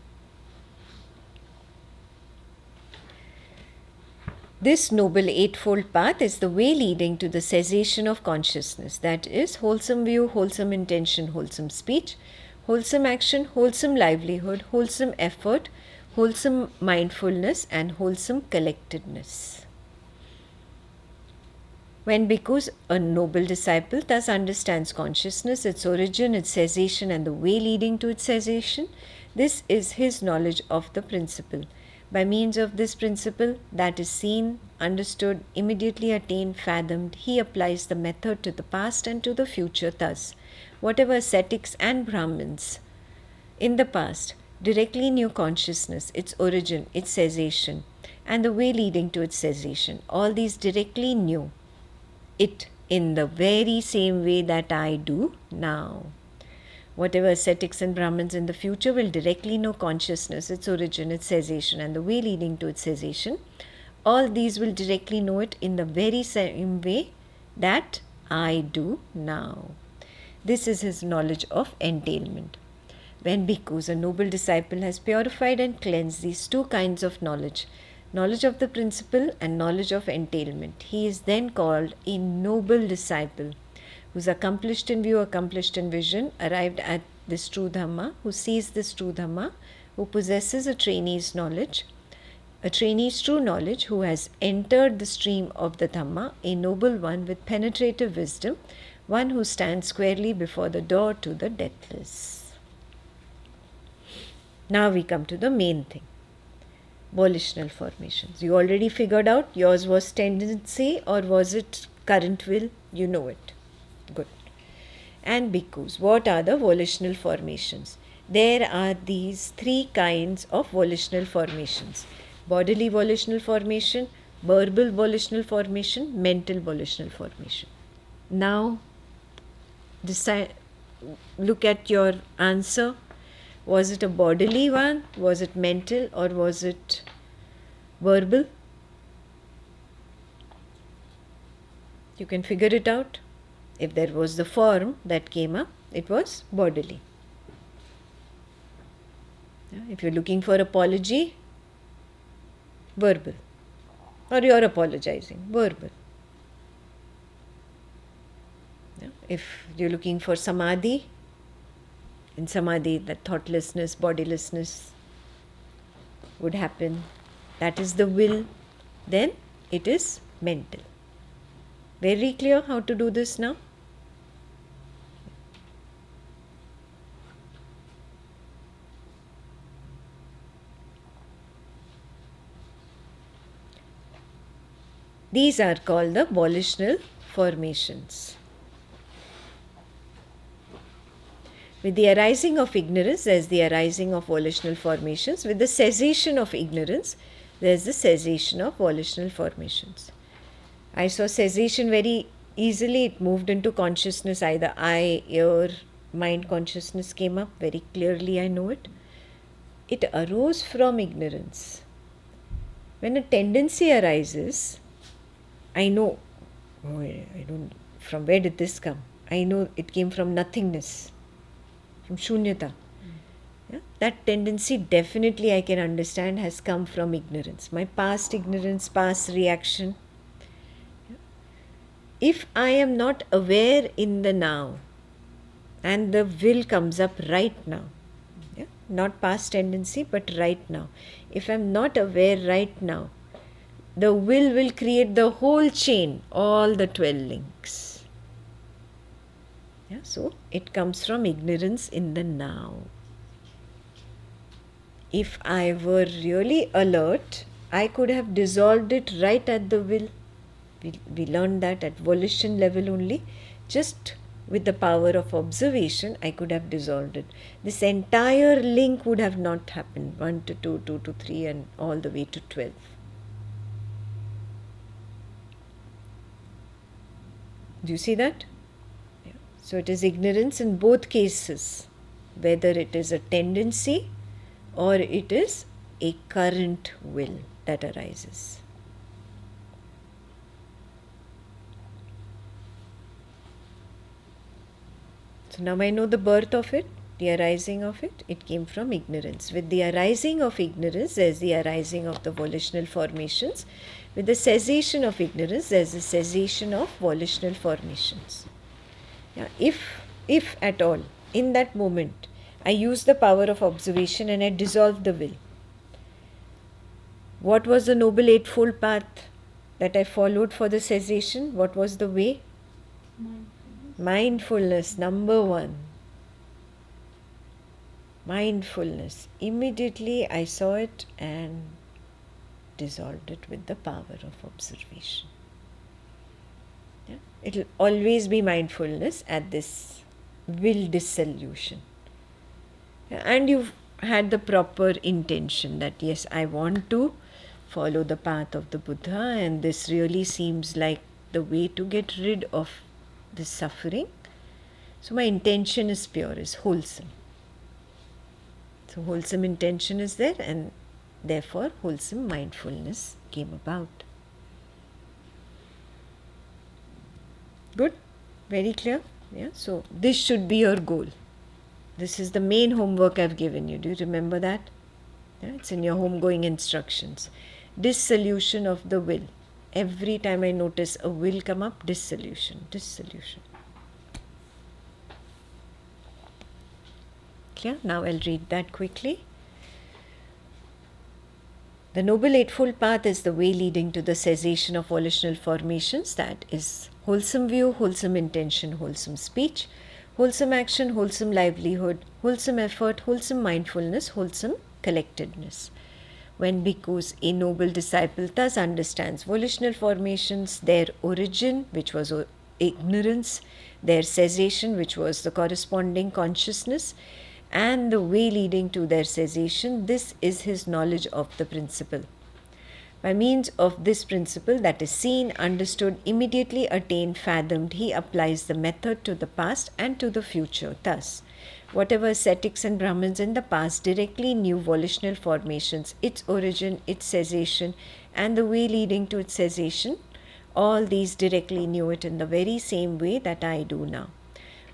This noble eightfold path is the way leading to the cessation of consciousness. That is, wholesome view, wholesome intention, wholesome speech, wholesome action, wholesome livelihood, wholesome effort, wholesome mindfulness, and wholesome collectedness. When bhikkhus, a noble disciple, thus understands consciousness, its origin, its cessation, and the way leading to its cessation, this is his knowledge of the principle. By means of this principle that is seen, understood, immediately attained, fathomed, he applies the method to the past and to the future thus. Whatever ascetics and Brahmins in the past directly knew consciousness, its origin, its cessation, and the way leading to its cessation, all these directly knew it in the very same way that I do now. Whatever ascetics and Brahmins in the future will directly know consciousness, its origin, its cessation, and the way leading to its cessation, all these will directly know it in the very same way that I do now. This is his knowledge of entailment. When bhikkhus, a noble disciple, has purified and cleansed these two kinds of knowledge, knowledge of the principle and knowledge of entailment, he is then called a noble disciple, who is accomplished in view, accomplished in vision, arrived at this true Dhamma, who sees this true Dhamma, who possesses a trainee's knowledge, a trainee's true knowledge, who has entered the stream of the Dhamma, a noble one with penetrative wisdom, one who stands squarely before the door to the deathless. Now we come to the main thing. Volitional formations. You already figured out yours was tendency or was it current will? You know it. Good. And bhikkhus, what are the volitional formations? There are these three kinds of volitional formations: bodily volitional formation, verbal volitional formation, mental volitional formation. Now, decide, look at your answer. Was it a bodily one? Was it mental? Or was it verbal? You can figure it out. If there was the form that came up, it was bodily. If you're looking for apology, verbal. Or you're apologizing, verbal. If you're looking for samadhi, in samadhi, that thoughtlessness, bodilessness would happen. That is the will. Then it is mental. Very clear how to do this now? These are called the volitional formations. With the arising of ignorance, there is the arising of volitional formations. With the cessation of ignorance, there is the cessation of volitional formations. I saw cessation very easily. It moved into consciousness. Either eye, ear, mind consciousness came up. Very clearly I know it. It arose from ignorance. When a tendency arises, I know, I don't, from where did this come? I know it came from nothingness, from shunyata. Yeah? That tendency definitely I can understand has come from ignorance. My past ignorance, past reaction. Yeah? If I am not aware in the now, and the will comes up right now, yeah? Not past tendency, but right now. If I am not aware right now, the will create the whole chain, all the 12 links. Yeah, so it comes from ignorance in the now. If I were really alert, I could have dissolved it right at the will. We learned that at volition level only. Just with the power of observation, I could have dissolved it. This entire link would have not happened. 1 to 2, 2 to 3, and all the way to 12. Do you see that? Yeah. So it is ignorance in both cases, whether it is a tendency or it is a current will that arises. So now I know the birth of it, the arising of it. It came from ignorance. With the arising of ignorance, there is the arising of the volitional formations. With the cessation of ignorance, there is the cessation of volitional formations. Yeah, if at all, in that moment, I use the power of observation and I dissolve the will. What was the Noble Eightfold Path that I followed for the cessation? What was the way? Mindfulness, number 1. Mindfulness. Immediately I saw it and dissolved it with the power of observation. Yeah? It will always be mindfulness at this will dissolution. Yeah? And you've had the proper intention that yes, I want to follow the path of the Buddha, and this really seems like the way to get rid of this suffering. So my intention is pure, is wholesome. So wholesome intention is there, and therefore wholesome mindfulness came about. Good? Very clear? Yeah. So this should be your goal. This is the main homework I've given you. Do you remember that? Yeah, it's in your homegoing instructions. Dissolution of the will. Every time I notice a will come up, dissolution, dissolution. Clear? Now I'll read that quickly. The Noble Eightfold Path is the way leading to the cessation of volitional formations. That is wholesome view, wholesome intention, wholesome speech, wholesome action, wholesome livelihood, wholesome effort, wholesome mindfulness, wholesome collectedness. When bhikkhus, a noble disciple, thus understands volitional formations, their origin, which was ignorance, their cessation, which was the corresponding consciousness, and the way leading to their cessation, this is his knowledge of the principle. By means of this principle that is seen, understood, immediately attained, fathomed, he applies the method to the past and to the future. Thus, whatever ascetics and Brahmins in the past directly knew volitional formations, its origin, its cessation, and the way leading to its cessation, all these directly knew it in the very same way that I do now.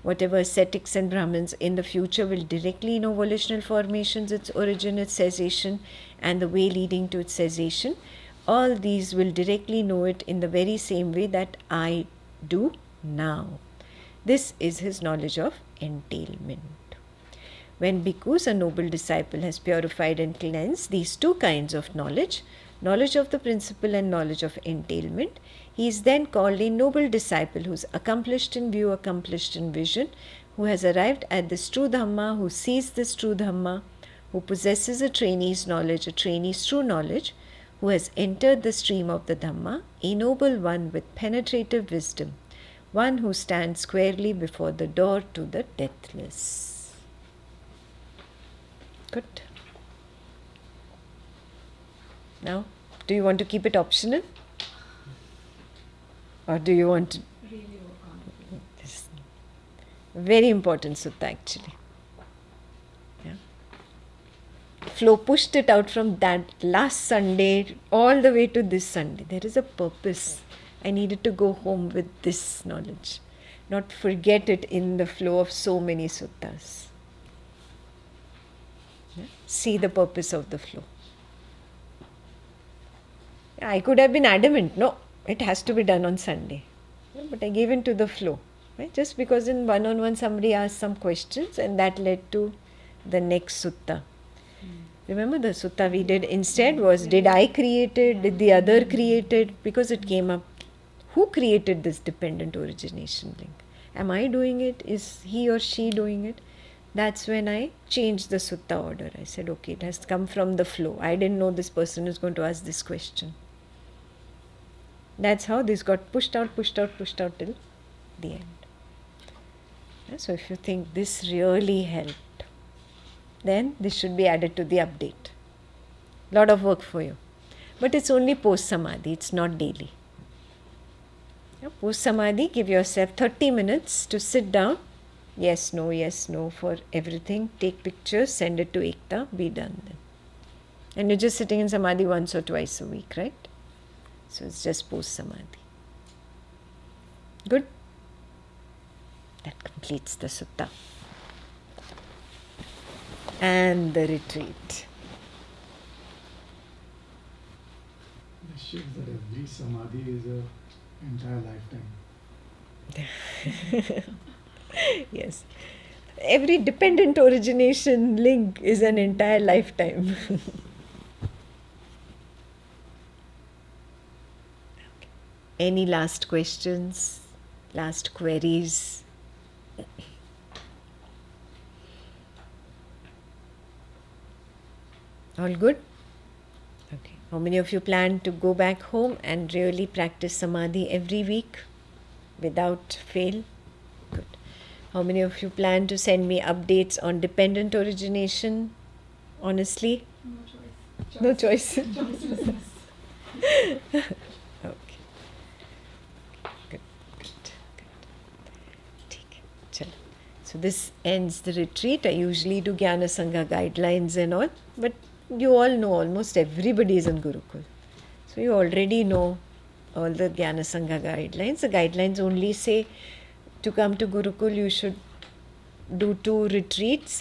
Whatever ascetics and Brahmins in the future will directly know volitional formations, its origin, its cessation, and the way leading to its cessation, all these will directly know it in the very same way that I do now. This is his knowledge of entailment. When bhikkhus, a noble disciple, has purified and cleansed these two kinds of knowledge, knowledge of the principle and knowledge of entailment, he is then called a noble disciple who is accomplished in view, accomplished in vision, who has arrived at this true Dhamma, who sees this true Dhamma, who possesses a trainee's knowledge, a trainee's true knowledge, who has entered the stream of the Dhamma, a noble one with penetrative wisdom, one who stands squarely before the door to the deathless. Good. Now, do you want to keep it optional? Or do you want to? Really work on it. This very important sutta actually. Yeah. Flo pushed it out from that last Sunday all the way to this Sunday. There is a purpose. I needed to go home with this knowledge, not forget it in the flow of so many suttas. Yeah. See the purpose of the flow. Yeah, I could have been adamant, no, it has to be done on Sunday. Yeah, but I gave in to the flow. Right? Just because in one-on-one somebody asked some questions and that led to the next sutta. Remember the sutta we did instead was, did I create it? Did the other create it? Because it came up, who created this dependent origination link? Am I doing it? Is he or she doing it? That's when I changed the sutta order. I said, okay, it has come from the flow. I didn't know this person is going to ask this question. That's how this got pushed out till the end. So if you think this really helped, then this should be added to the update. Lot of work for you. But it's only post samadhi, it's not daily. Post samadhi, give yourself 30 minutes to sit down. Yes, no for everything. Take pictures, send it to Ekta, be done then. And you're just sitting in samadhi once or twice a week, right? So it's just post samadhi. Good? That completes the sutta. And the retreat. This shows that every samadhi is an entire lifetime. Yes. Every dependent origination link is an entire lifetime. Any last questions? Last queries? All good? Okay. How many of you plan to go back home and really practice samadhi every week without fail? Good. How many of you plan to send me updates on dependent origination? Honestly? No choice. No choice. Choicelessness. Okay. Good. ठीक है. चलो. So this ends the retreat. I usually do Jnana Sangha guidelines and all, but you all know almost everybody is in Gurukul. So you already know all the Jnana Sangha guidelines. The guidelines only say to come to Gurukul you should do 2 retreats